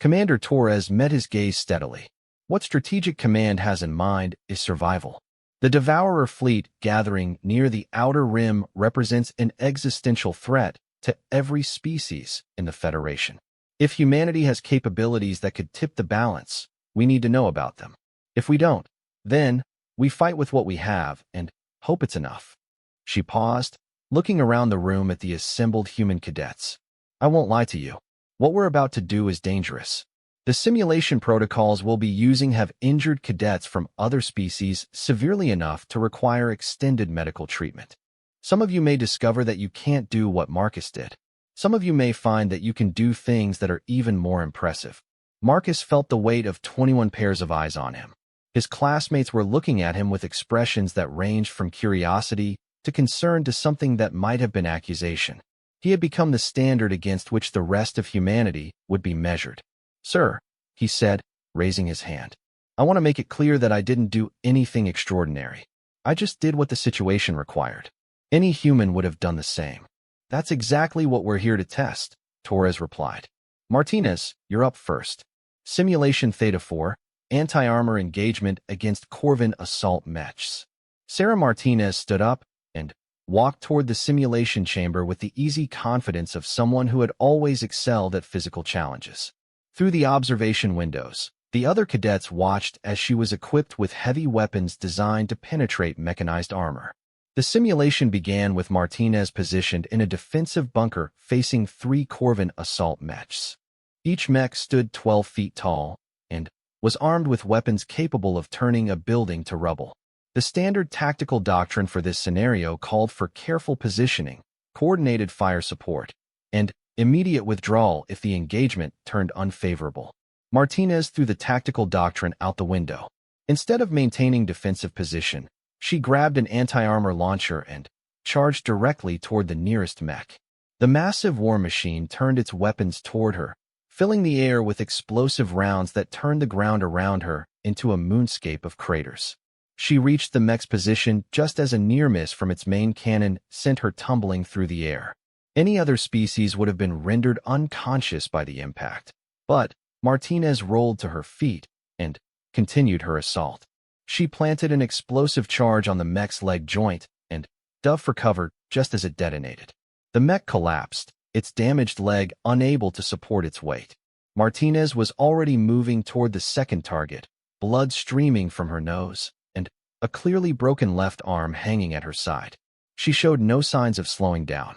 Commander Torres met his gaze steadily. What Strategic Command has in mind is survival. The Devourer fleet gathering near the Outer Rim represents an existential threat to every species in the Federation. If humanity has capabilities that could tip the balance, we need to know about them. If we don't, then we fight with what we have and hope it's enough. She paused, looking around the room at the assembled human cadets. I won't lie to you. What we're about to do is dangerous. The simulation protocols we'll be using have injured cadets from other species severely enough to require extended medical treatment. Some of you may discover that you can't do what Marcus did. Some of you may find that you can do things that are even more impressive. Marcus felt the weight of 21 pairs of eyes on him. His classmates were looking at him with expressions that ranged from curiosity to concern to something that might have been accusation. He had become the standard against which the rest of humanity would be measured. Sir, he said, raising his hand. I want to make it clear that I didn't do anything extraordinary. I just did what the situation required. Any human would have done the same. That's exactly what we're here to test, Torres replied. Martinez, you're up first. Simulation Theta 4, anti-armor engagement against Corvin assault mechs. Sarah Martinez stood up and walked toward the simulation chamber with the easy confidence of someone who had always excelled at physical challenges. Through the observation windows, the other cadets watched as she was equipped with heavy weapons designed to penetrate mechanized armor. The simulation began with Martinez positioned in a defensive bunker facing 3 Corvin assault mechs. Each mech stood 12 feet tall and was armed with weapons capable of turning a building to rubble. The standard tactical doctrine for this scenario called for careful positioning, coordinated fire support, and immediate withdrawal if the engagement turned unfavorable. Martinez threw the tactical doctrine out the window. Instead of maintaining defensive position, she grabbed an anti-armor launcher and charged directly toward the nearest mech. The massive war machine turned its weapons toward her, filling the air with explosive rounds that turned the ground around her into a moonscape of craters. She reached the mech's position just as a near miss from its main cannon sent her tumbling through the air. Any other species would have been rendered unconscious by the impact, but Martinez rolled to her feet and continued her assault. She planted an explosive charge on the mech's leg joint and dove for cover just as it detonated. The mech collapsed, its damaged leg unable to support its weight. Martinez was already moving toward the second target, blood streaming from her nose, and a clearly broken left arm hanging at her side. She showed no signs of slowing down.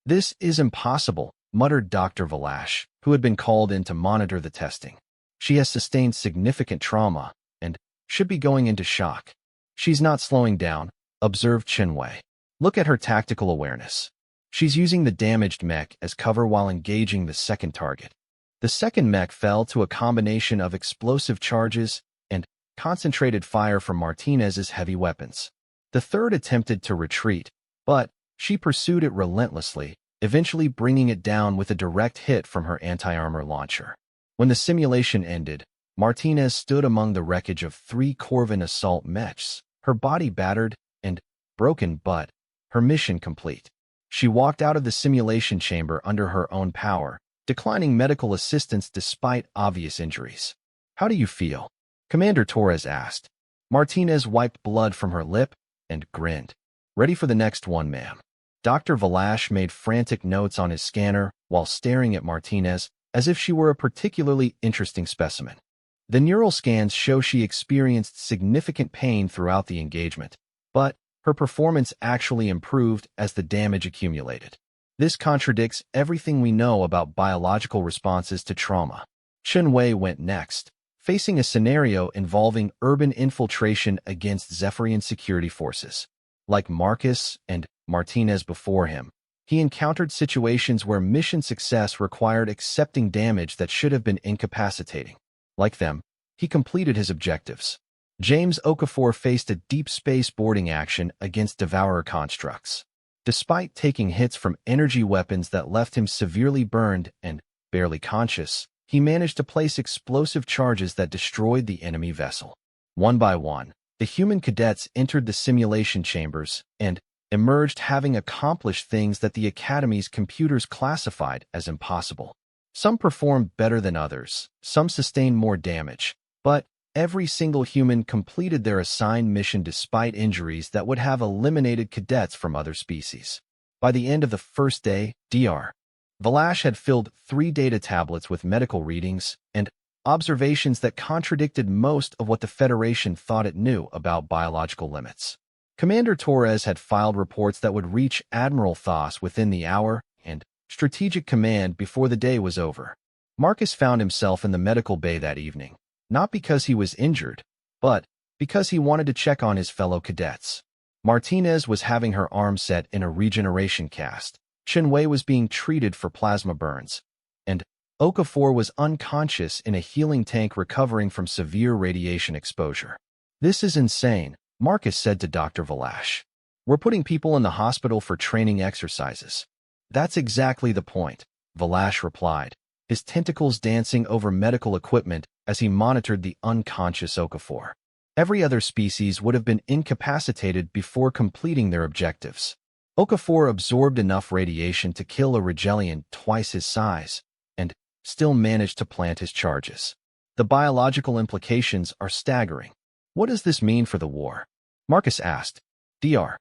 "This is impossible," muttered Dr. Valash, who had been called in to monitor the testing. "She has sustained significant trauma and should be going into shock." "She's not slowing down," observed Chenwei. "Look at her tactical awareness. She's using the damaged mech as cover while engaging the second target." The second mech fell to a combination of explosive charges and concentrated fire from Martinez's heavy weapons. The third attempted to retreat, but she pursued it relentlessly, eventually bringing it down with a direct hit from her anti-armor launcher. When the simulation ended, Martinez stood among the wreckage of 3 Corvin assault mechs, her body battered and broken but her mission complete. She walked out of the simulation chamber under her own power, declining medical assistance despite obvious injuries. "How do you feel?" Commander Torres asked. Martinez wiped blood from her lip and grinned. "Ready for the next one, ma'am." Dr. Valash made frantic notes on his scanner while staring at Martinez as if she were a particularly interesting specimen. The neural scans show she experienced significant pain throughout the engagement, but her performance actually improved as the damage accumulated. This contradicts everything we know about biological responses to trauma. Chenwei went next, facing a scenario involving urban infiltration against Zephyrian security forces. Like Marcus and Martinez before him, he encountered situations where mission success required accepting damage that should have been incapacitating. Like them, he completed his objectives. James Okafor faced a deep space boarding action against Devourer constructs. Despite taking hits from energy weapons that left him severely burned and barely conscious, he managed to place explosive charges that destroyed the enemy vessel. One by one, the human cadets entered the simulation chambers and emerged having accomplished things that the Academy's computers classified as impossible. Some performed better than others, some sustained more damage, but every single human completed their assigned mission despite injuries that would have eliminated cadets from other species. By the end of the first day, Dr. Valash had filled 3 data tablets with medical readings and observations that contradicted most of what the Federation thought it knew about biological limits. Commander Torres had filed reports that would reach Admiral Thos within the hour and Strategic Command before the day was over. Marcus found himself in the medical bay that evening, not because he was injured, but because he wanted to check on his fellow cadets. Martinez was having her arm set in a regeneration cast, Chenwei was being treated for plasma burns, and Okafor was unconscious in a healing tank recovering from severe radiation exposure. "This is insane," Marcus said to Dr. Valash. "We're putting people in the hospital for training exercises." "That's exactly the point," Valash replied, his tentacles dancing over medical equipment as he monitored the unconscious Okafor. Every other species would have been incapacitated before completing their objectives. Okafor absorbed enough radiation to kill a Rigelian twice his size, and still managed to plant his charges. The biological implications are staggering. "What does this mean for the war?" Marcus asked. Dr.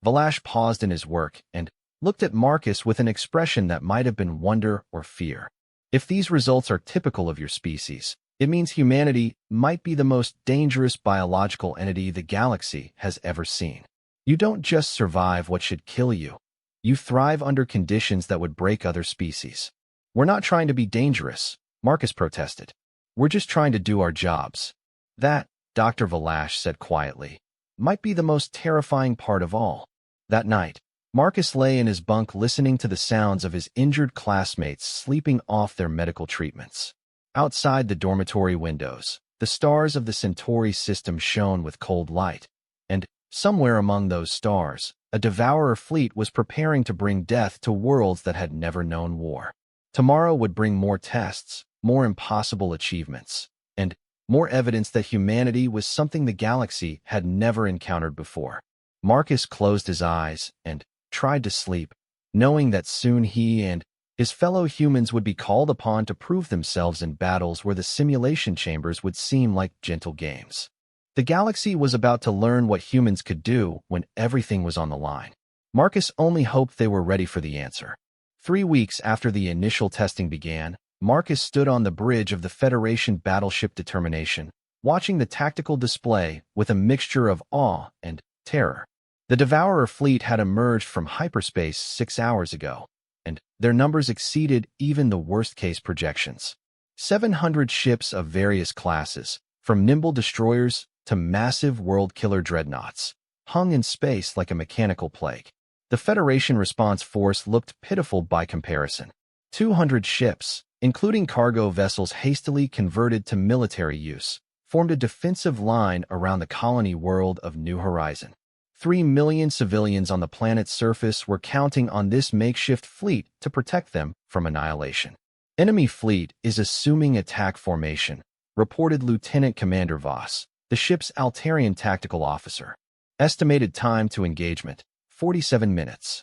Valash paused in his work and looked at Marcus with an expression that might have been wonder or fear. "If these results are typical of your species, it means humanity might be the most dangerous biological entity the galaxy has ever seen. You don't just survive what should kill you. You thrive under conditions that would break other species. We're not trying to be dangerous, Marcus protested. We're just trying to do our jobs. That, Dr. Valash said quietly, might be the most terrifying part of all. That night, Marcus lay in his bunk listening to the sounds of his injured classmates sleeping off their medical treatments. Outside the dormitory windows, the stars of the Centauri system shone with cold light, and, somewhere among those stars, a devourer fleet was preparing to bring death to worlds that had never known war. Tomorrow would bring more tests, more impossible achievements, and more evidence that humanity was something the galaxy had never encountered before. Marcus closed his eyes and tried to sleep, knowing that soon he and his fellow humans would be called upon to prove themselves in battles where the simulation chambers would seem like gentle games. The galaxy was about to learn what humans could do when everything was on the line. Marcus only hoped they were ready for the answer. 3 weeks after the initial testing began, Marcus stood on the bridge of the Federation battleship Determination, watching the tactical display with a mixture of awe and terror. The Devourer fleet had emerged from hyperspace 6 hours ago, and their numbers exceeded even the worst-case projections. 700 ships of various classes, from nimble destroyers to massive world-killer dreadnoughts, hung in space like a mechanical plague. The Federation response force looked pitiful by comparison. 200 ships, including cargo vessels hastily converted to military use, formed a defensive line around the colony world of New Horizon. 3 million civilians on the planet's surface were counting on this makeshift fleet to protect them from annihilation. Enemy fleet is assuming attack formation, reported Lieutenant Commander Voss, the ship's Altarian tactical officer. Estimated time to engagement, 47 minutes.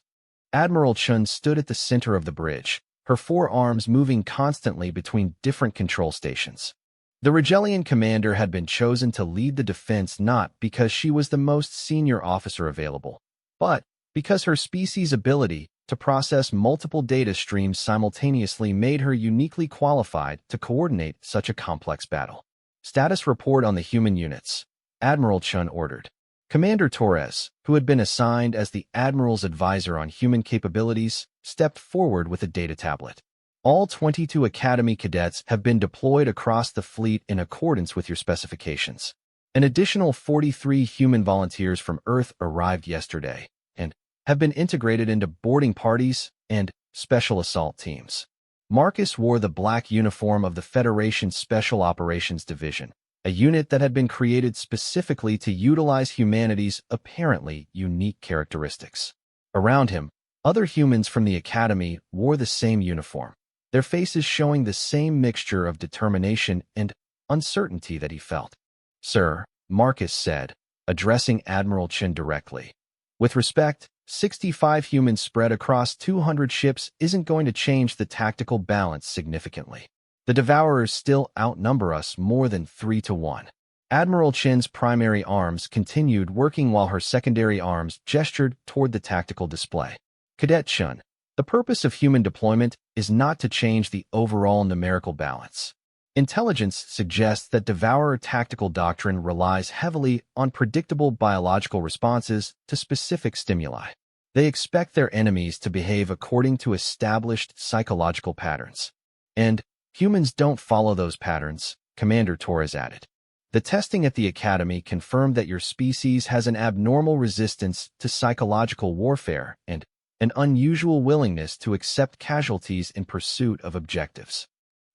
Admiral Chun stood at the center of the bridge, her 4 arms moving constantly between different control stations. The Regelian commander had been chosen to lead the defense not because she was the most senior officer available, but because her species' ability to process multiple data streams simultaneously made her uniquely qualified to coordinate such a complex battle. Status report on the human units, Admiral Chun ordered. Commander Torres, who had been assigned as the Admiral's advisor on human capabilities, stepped forward with a data tablet. All 22 Academy cadets have been deployed across the fleet in accordance with your specifications. An additional 43 human volunteers from Earth arrived yesterday and have been integrated into boarding parties and special assault teams. Marcus wore the black uniform of the Federation's Special Operations Division, a unit that had been created specifically to utilize humanity's apparently unique characteristics. Around him, other humans from the Academy wore the same uniform, their faces showing the same mixture of determination and uncertainty that he felt. "Sir," Marcus said, addressing Admiral Chin directly. "With respect, 65 humans spread across 200 ships isn't going to change the tactical balance significantly. The Devourers still outnumber us more than 3 to 1. Admiral Chin's primary arms continued working while her secondary arms gestured toward the tactical display. "Cadet Chun, the purpose of human deployment is not to change the overall numerical balance. Intelligence suggests that Devourer tactical doctrine relies heavily on predictable biological responses to specific stimuli. They expect their enemies to behave according to established psychological patterns. And humans don't follow those patterns," Commander Torres added. "The testing at the Academy confirmed that your species has an abnormal resistance to psychological warfare and an unusual willingness to accept casualties in pursuit of objectives."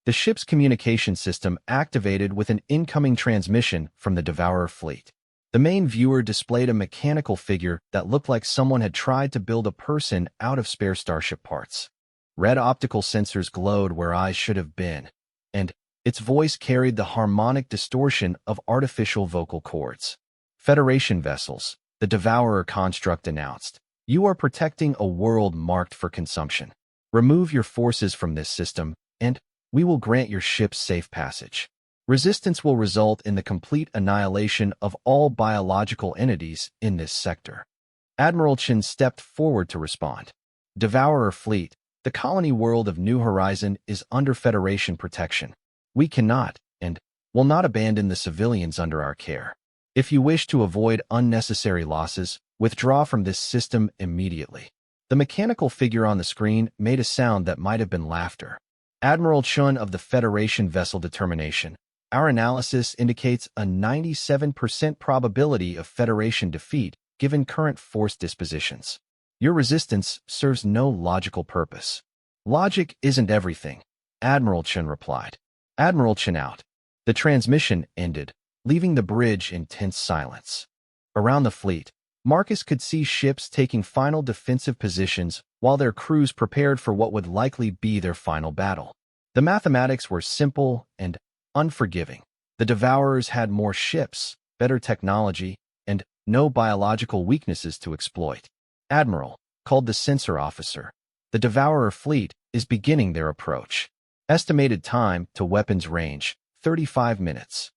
The ship's communication system activated with an incoming transmission from the Devourer fleet. The main viewer displayed a mechanical figure that looked like someone had tried to build a person out of spare starship parts. Red optical sensors glowed where eyes should have been, and its voice carried the harmonic distortion of artificial vocal cords. "Federation vessels," the Devourer construct announced. "You are protecting a world marked for consumption. Remove your forces from this system, and we will grant your ship safe passage. Resistance will result in the complete annihilation of all biological entities in this sector." Admiral Chin stepped forward to respond. "Devourer fleet, the colony world of New Horizon is under Federation protection. We cannot and will not abandon the civilians under our care. If you wish to avoid unnecessary losses, withdraw from this system immediately. The mechanical figure on the screen made a sound that might have been laughter. Admiral Chun of the Federation Vessel Determination. Our analysis indicates a 97% probability of Federation defeat given current force dispositions. Your resistance serves no logical purpose. Logic isn't everything, Admiral Chun replied. Admiral Chun out. The transmission ended, leaving the bridge in tense silence. Around the fleet, Marcus could see ships taking final defensive positions while their crews prepared for what would likely be their final battle. The mathematics were simple and unforgiving. The Devourers had more ships, better technology, and no biological weaknesses to exploit. Admiral, called the sensor officer. The Devourer fleet is beginning their approach. Estimated time to weapons range, 35 minutes.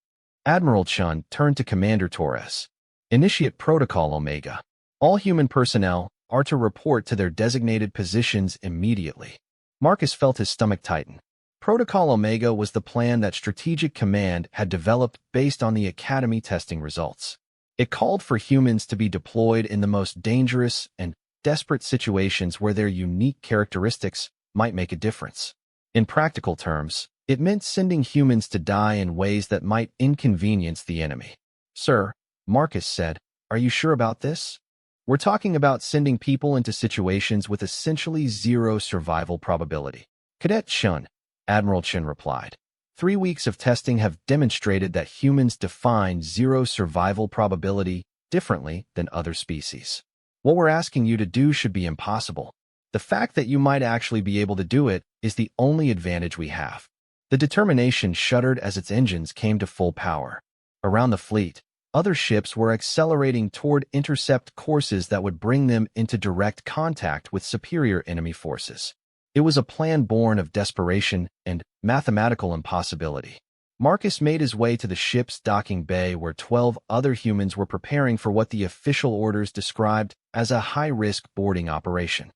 Admiral Chun turned to Commander Torres. Initiate Protocol Omega. All human personnel are to report to their designated positions immediately. Marcus felt his stomach tighten. Protocol Omega was the plan that Strategic Command had developed based on the Academy testing results. It called for humans to be deployed in the most dangerous and desperate situations where their unique characteristics might make a difference. In practical terms, it meant sending humans to die in ways that might inconvenience the enemy. Sir, Marcus said, are you sure about this? We're talking about sending people into situations with essentially zero survival probability. Cadet Chun, Admiral Chun replied. 3 weeks of testing have demonstrated that humans define zero survival probability differently than other species. What we're asking you to do should be impossible. The fact that you might actually be able to do it is the only advantage we have. The Determination shuddered as its engines came to full power. Around the fleet, other ships were accelerating toward intercept courses that would bring them into direct contact with superior enemy forces. It was a plan born of desperation and mathematical impossibility. Marcus made his way to the ship's docking bay where 12 other humans were preparing for what the official orders described as a high-risk boarding operation.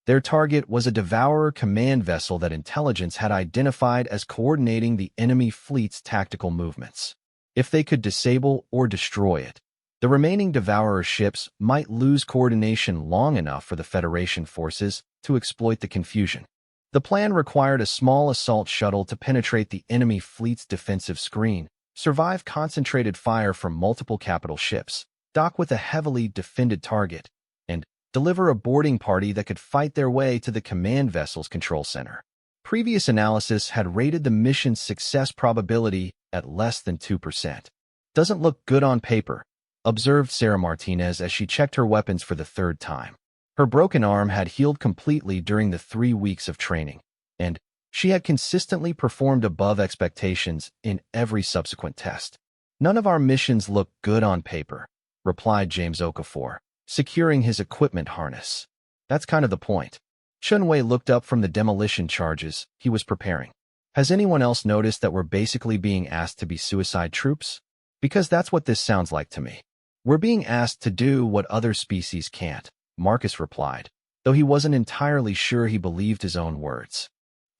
Their target was a Devourer command vessel that intelligence had identified as coordinating the enemy fleet's tactical movements. If they could disable or destroy it, the remaining Devourer ships might lose coordination long enough for the Federation forces to exploit the confusion. The plan required a small assault shuttle to penetrate the enemy fleet's defensive screen, survive concentrated fire from multiple capital ships, dock with a heavily defended target, and deliver a boarding party that could fight their way to the command vessel's control center. Previous analysis had rated the mission's success probability at less than 2%. Doesn't look good on paper, observed Sarah Martinez as she checked her weapons for the third time. Her broken arm had healed completely during the 3 weeks of training, and she had consistently performed above expectations in every subsequent test. None of our missions look good on paper, replied James Okafor, securing his equipment harness. That's kind of the point. Chunwei looked up from the demolition charges he was preparing. Has anyone else noticed that we're basically being asked to be suicide troops? Because that's what this sounds like to me. We're being asked to do what other species can't, Marcus replied, though he wasn't entirely sure he believed his own words.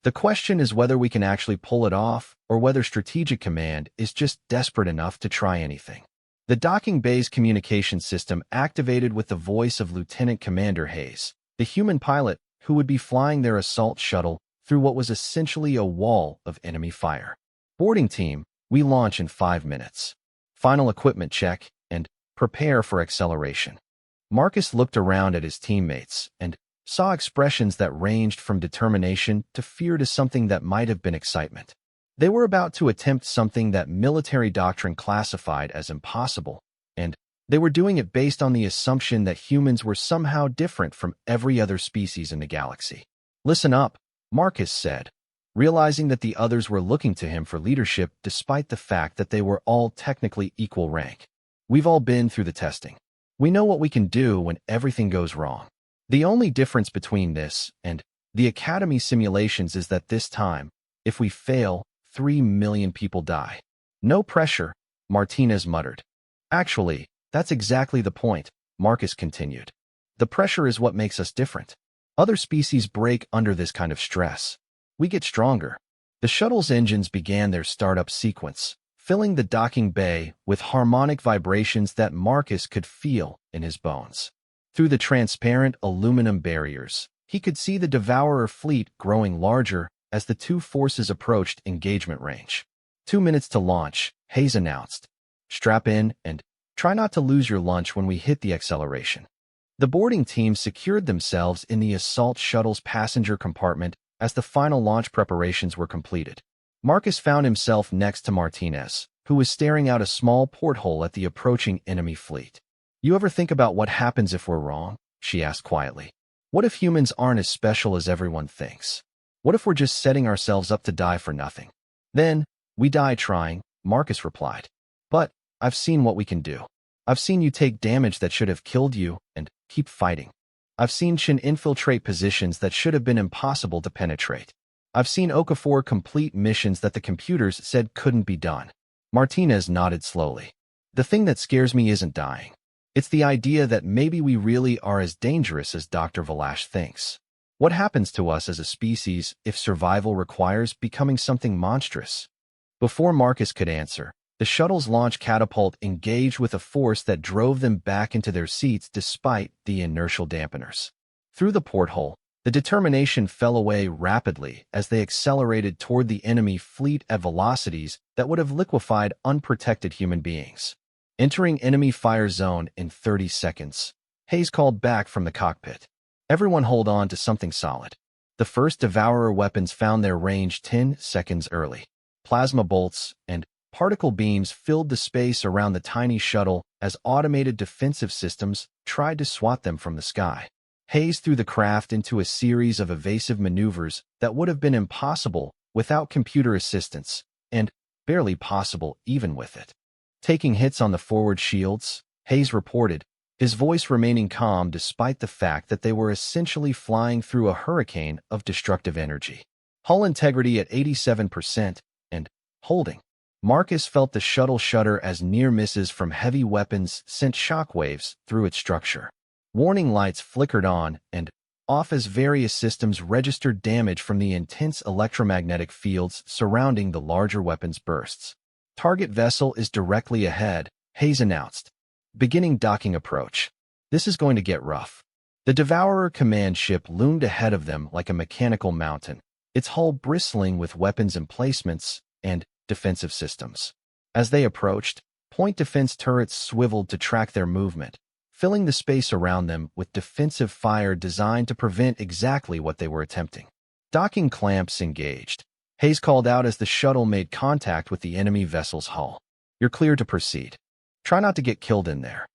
The question is whether we can actually pull it off or whether Strategic Command is just desperate enough to try anything. The docking bay's communication system activated with the voice of Lieutenant Commander Hayes, the human pilot who would be flying their assault shuttle through what was essentially a wall of enemy fire. Boarding team, we launch in 5 minutes. Final equipment check and prepare for acceleration. Marcus looked around at his teammates and saw expressions that ranged from determination to fear to something that might have been excitement. They were about to attempt something that military doctrine classified as impossible, and they were doing it based on the assumption that humans were somehow different from every other species in the galaxy. Listen up, Marcus said, realizing that the others were looking to him for leadership despite the fact that they were all technically equal rank. We've all been through the testing. We know what we can do when everything goes wrong. The only difference between this and the Academy simulations is that this time, if we fail, 3 million people die. No pressure, Martinez muttered. Actually, that's exactly the point, Marcus continued. The pressure is what makes us different. Other species break under this kind of stress. We get stronger. The shuttle's engines began their startup sequence, filling the docking bay with harmonic vibrations that Marcus could feel in his bones. Through the transparent aluminum barriers, he could see the Devourer fleet growing larger as the two forces approached engagement range. 2 minutes to launch, Hayes announced. Strap in and try not to lose your lunch when we hit the acceleration. The boarding team secured themselves in the assault shuttle's passenger compartment as the final launch preparations were completed. Marcus found himself next to Martinez, who was staring out a small porthole at the approaching enemy fleet. You ever think about what happens if we're wrong? She asked quietly. What if humans aren't as special as everyone thinks? What if we're just setting ourselves up to die for nothing? Then, we die trying, Marcus replied. But I've seen what we can do. I've seen you take damage that should have killed you and keep fighting. I've seen Shin infiltrate positions that should have been impossible to penetrate. I've seen Okafor complete missions that the computers said couldn't be done. Martinez nodded slowly. The thing that scares me isn't dying. It's the idea that maybe we really are as dangerous as Dr. Valash thinks. What happens to us as a species if survival requires becoming something monstrous? Before Marcus could answer, the shuttle's launch catapult engaged with a force that drove them back into their seats despite the inertial dampeners. Through the porthole, the determination fell away rapidly as they accelerated toward the enemy fleet at velocities that would have liquefied unprotected human beings. Entering enemy fire zone in 30 seconds, Hayes called back from the cockpit. Everyone hold on to something solid. The first Devourer weapons found their range 10 seconds early. Plasma bolts and particle beams filled the space around the tiny shuttle as automated defensive systems tried to swat them from the sky. Hayes threw the craft into a series of evasive maneuvers that would have been impossible without computer assistance, and barely possible even with it. Taking hits on the forward shields, Hayes reported, his voice remaining calm despite the fact that they were essentially flying through a hurricane of destructive energy. Hull integrity at 87% and holding. Marcus felt the shuttle shudder as near misses from heavy weapons sent shockwaves through its structure. Warning lights flickered on and off as various systems registered damage from the intense electromagnetic fields surrounding the larger weapons bursts. Target vessel is directly ahead, Hayes announced. Beginning docking approach. This is going to get rough. The Devourer command ship loomed ahead of them like a mechanical mountain, its hull bristling with weapons emplacements and defensive systems. As they approached, point defense turrets swiveled to track their movement, filling the space around them with defensive fire designed to prevent exactly what they were attempting. Docking clamps engaged. Hayes called out as the shuttle made contact with the enemy vessel's hull. You're clear to proceed. Try not to get killed in there.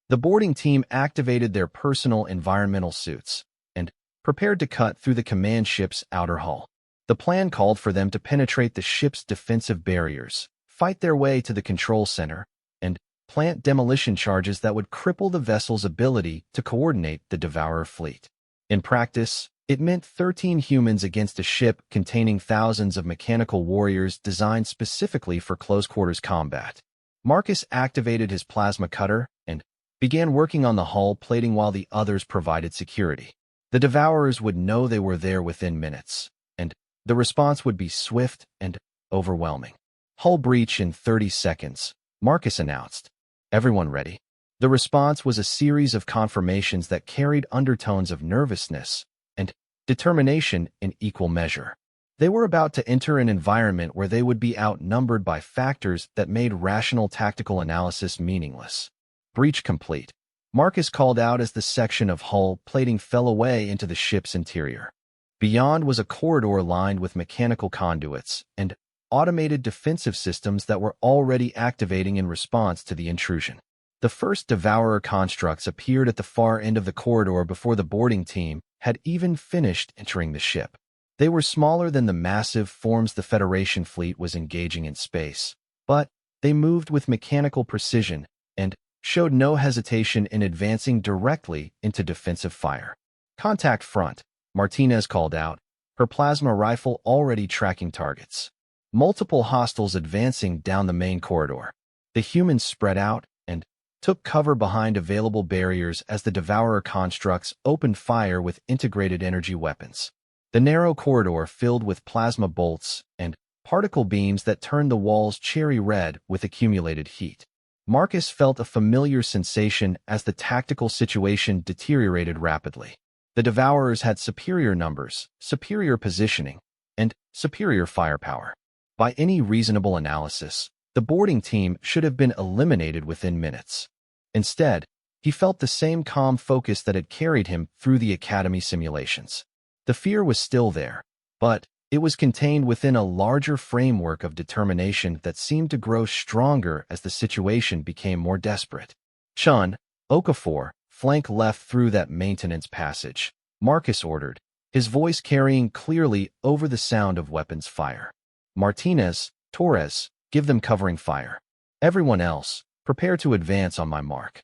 The boarding team activated their personal environmental suits and prepared to cut through the command ship's outer hull. The plan called for them to penetrate the ship's defensive barriers, fight their way to the control center, and plant demolition charges that would cripple the vessel's ability to coordinate the Devourer fleet. In practice, it meant 13 humans against a ship containing thousands of mechanical warriors designed specifically for close-quarters combat. Marcus activated his plasma cutter and began working on the hull plating while the others provided security. The Devourers would know they were there within minutes, and the response would be swift and overwhelming. Hull breach in 30 seconds, Marcus announced. Everyone ready? The response was a series of confirmations that carried undertones of nervousness and determination in equal measure. They were about to enter an environment where they would be outnumbered by factors that made rational tactical analysis meaningless. Breach complete. Marcus called out as the section of hull plating fell away into the ship's interior. Beyond was a corridor lined with mechanical conduits and automated defensive systems that were already activating in response to the intrusion. The first Devourer constructs appeared at the far end of the corridor before the boarding team had even finished entering the ship. They were smaller than the massive forms the Federation fleet was engaging in space, but they moved with mechanical precision and showed no hesitation in advancing directly into defensive fire. Contact front, Martinez called out, her plasma rifle already tracking targets. Multiple hostiles advancing down the main corridor. The humans spread out and took cover behind available barriers as the Devourer constructs opened fire with integrated energy weapons. The narrow corridor filled with plasma bolts and particle beams that turned the walls cherry red with accumulated heat. Marcus felt a familiar sensation as the tactical situation deteriorated rapidly. The Devourers had superior numbers, superior positioning, and superior firepower. By any reasonable analysis, the boarding team should have been eliminated within minutes. Instead, he felt the same calm focus that had carried him through the Academy simulations. The fear was still there, but it was contained within a larger framework of determination that seemed to grow stronger as the situation became more desperate. Chun, Okafor, flank left through that maintenance passage, Marcus ordered, his voice carrying clearly over the sound of weapons fire. Martinez, Torres, give them covering fire. Everyone else, prepare to advance on my mark.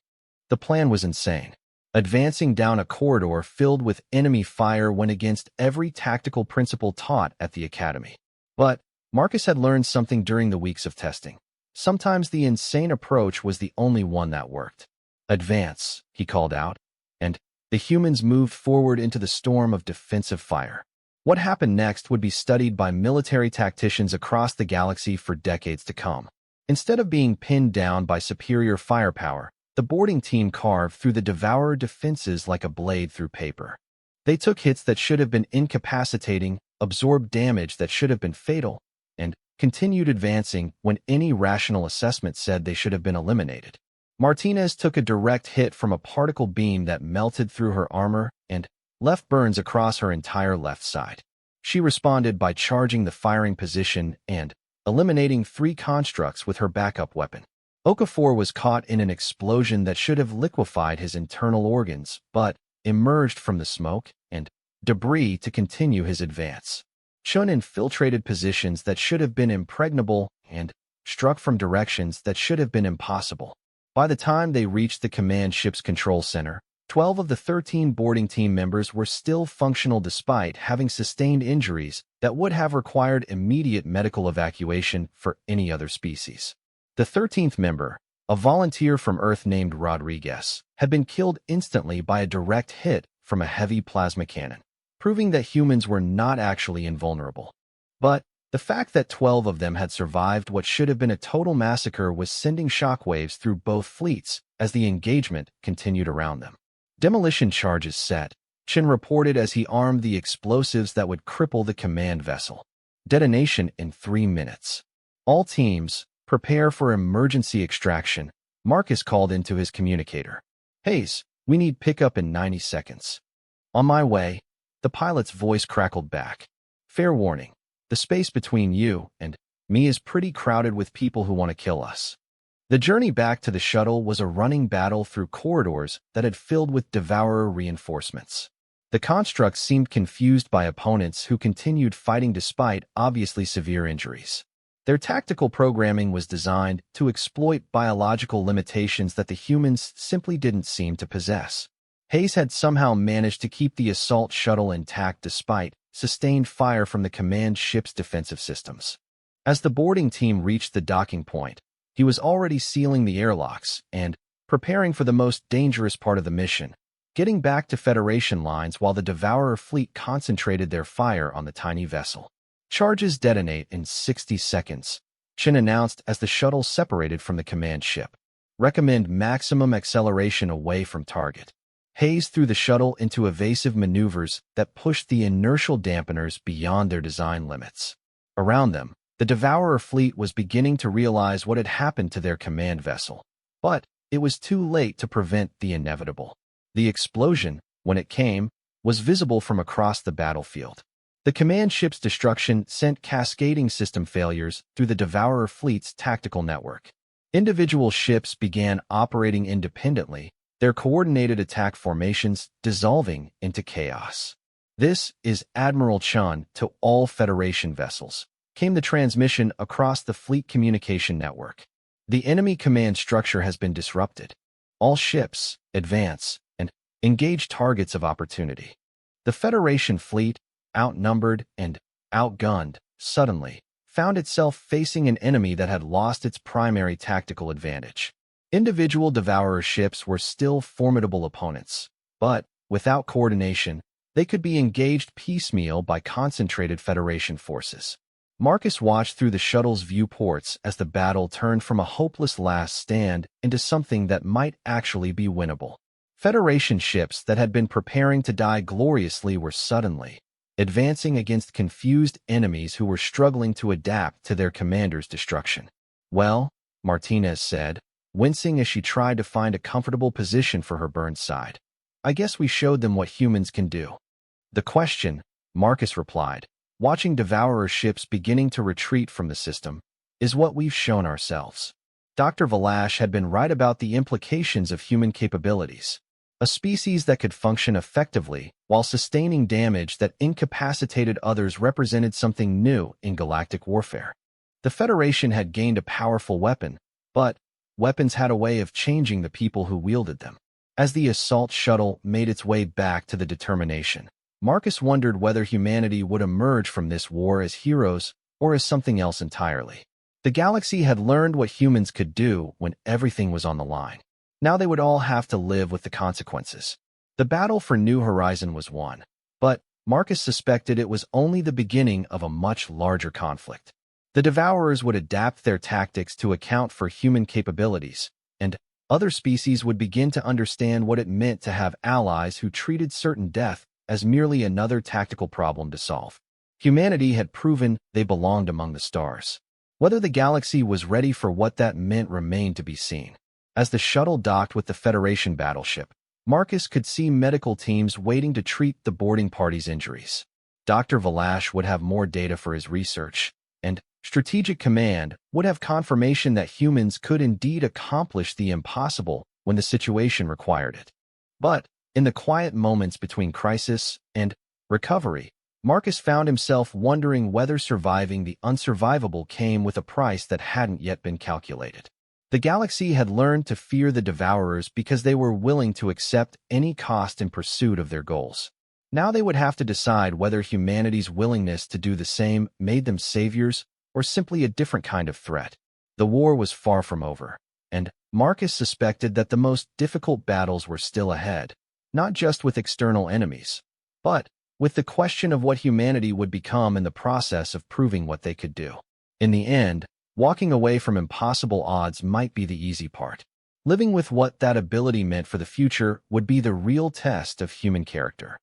The plan was insane. Advancing down a corridor filled with enemy fire went against every tactical principle taught at the Academy. But Marcus had learned something during the weeks of testing. Sometimes the insane approach was the only one that worked. Advance, he called out, and the humans moved forward into the storm of defensive fire. What happened next would be studied by military tacticians across the galaxy for decades to come. Instead of being pinned down by superior firepower, the boarding team carved through the Devourer defenses like a blade through paper. They took hits that should have been incapacitating, absorbed damage that should have been fatal, and continued advancing when any rational assessment said they should have been eliminated. Martinez took a direct hit from a particle beam that melted through her armor and left burns across her entire left side. She responded by charging the firing position and eliminating 3 constructs with her backup weapon. Okafor was caught in an explosion that should have liquefied his internal organs, but emerged from the smoke and debris to continue his advance. Chun infiltrated positions that should have been impregnable and struck from directions that should have been impossible. By the time they reached the command ship's control center, 12 of the 13 boarding team members were still functional despite having sustained injuries that would have required immediate medical evacuation for any other species. The 13th member, a volunteer from Earth named Rodriguez, had been killed instantly by a direct hit from a heavy plasma cannon, proving that humans were not actually invulnerable. But the fact that 12 of them had survived what should have been a total massacre was sending shockwaves through both fleets as the engagement continued around them. Demolition charges set, Chin reported as he armed the explosives that would cripple the command vessel. Detonation in 3 minutes. All teams, prepare for emergency extraction, Marcus called into his communicator. Hayes, we need pickup in 90 seconds. On my way, the pilot's voice crackled back. Fair warning, the space between you and me is pretty crowded with people who want to kill us. The journey back to the shuttle was a running battle through corridors that had filled with Devourer reinforcements. The constructs seemed confused by opponents who continued fighting despite obviously severe injuries. Their tactical programming was designed to exploit biological limitations that the humans simply didn't seem to possess. Hayes had somehow managed to keep the assault shuttle intact despite sustained fire from the command ship's defensive systems. As the boarding team reached the docking point, he was already sealing the airlocks and preparing for the most dangerous part of the mission, getting back to Federation lines while the Devourer fleet concentrated their fire on the tiny vessel. Charges detonate in 60 seconds, Chin announced as the shuttle separated from the command ship. Recommend maximum acceleration away from target. Hayes threw the shuttle into evasive maneuvers that pushed the inertial dampeners beyond their design limits. Around them, the Devourer fleet was beginning to realize what had happened to their command vessel. But it was too late to prevent the inevitable. The explosion, when it came, was visible from across the battlefield. The command ship's destruction sent cascading system failures through the Devourer fleet's tactical network. Individual ships began operating independently, their coordinated attack formations dissolving into chaos. This is Admiral Chun to all Federation vessels, came the transmission across the fleet communication network. The enemy command structure has been disrupted. All ships, advance, and engage targets of opportunity. The Federation fleet, outnumbered and outgunned, suddenly found itself facing an enemy that had lost its primary tactical advantage. Individual Devourer ships were still formidable opponents, but without coordination, they could be engaged piecemeal by concentrated Federation forces. Marcus watched through the shuttle's viewports as the battle turned from a hopeless last stand into something that might actually be winnable. Federation ships that had been preparing to die gloriously were suddenly advancing against confused enemies who were struggling to adapt to their commander's destruction. "Well," Martinez said, wincing as she tried to find a comfortable position for her burned side, "I guess we showed them what humans can do." "The question," Marcus replied, "watching Devourer ships beginning to retreat from the system, is what we've shown ourselves." Dr. Valash had been right about the implications of human capabilities. A species that could function effectively while sustaining damage that incapacitated others represented something new in galactic warfare. The Federation had gained a powerful weapon, but weapons had a way of changing the people who wielded them. As the assault shuttle made its way back to the Determination, Marcus wondered whether humanity would emerge from this war as heroes or as something else entirely. The galaxy had learned what humans could do when everything was on the line. Now they would all have to live with the consequences. The battle for New Horizon was won, but Marcus suspected it was only the beginning of a much larger conflict. The Devourers would adapt their tactics to account for human capabilities, and other species would begin to understand what it meant to have allies who treated certain death as merely another tactical problem to solve. Humanity had proven they belonged among the stars. Whether the galaxy was ready for what that meant remained to be seen. As the shuttle docked with the Federation battleship, Marcus could see medical teams waiting to treat the boarding party's injuries. Dr. Valash would have more data for his research, and Strategic Command would have confirmation that humans could indeed accomplish the impossible when the situation required it. But in the quiet moments between crisis and recovery, Marcus found himself wondering whether surviving the unsurvivable came with a price that hadn't yet been calculated. The galaxy had learned to fear the Devourers because they were willing to accept any cost in pursuit of their goals. Now they would have to decide whether humanity's willingness to do the same made them saviors or simply a different kind of threat. The war was far from over, and Marcus suspected that the most difficult battles were still ahead, not just with external enemies, but with the question of what humanity would become in the process of proving what they could do. In the end, walking away from impossible odds might be the easy part. Living with what that ability meant for the future would be the real test of human character.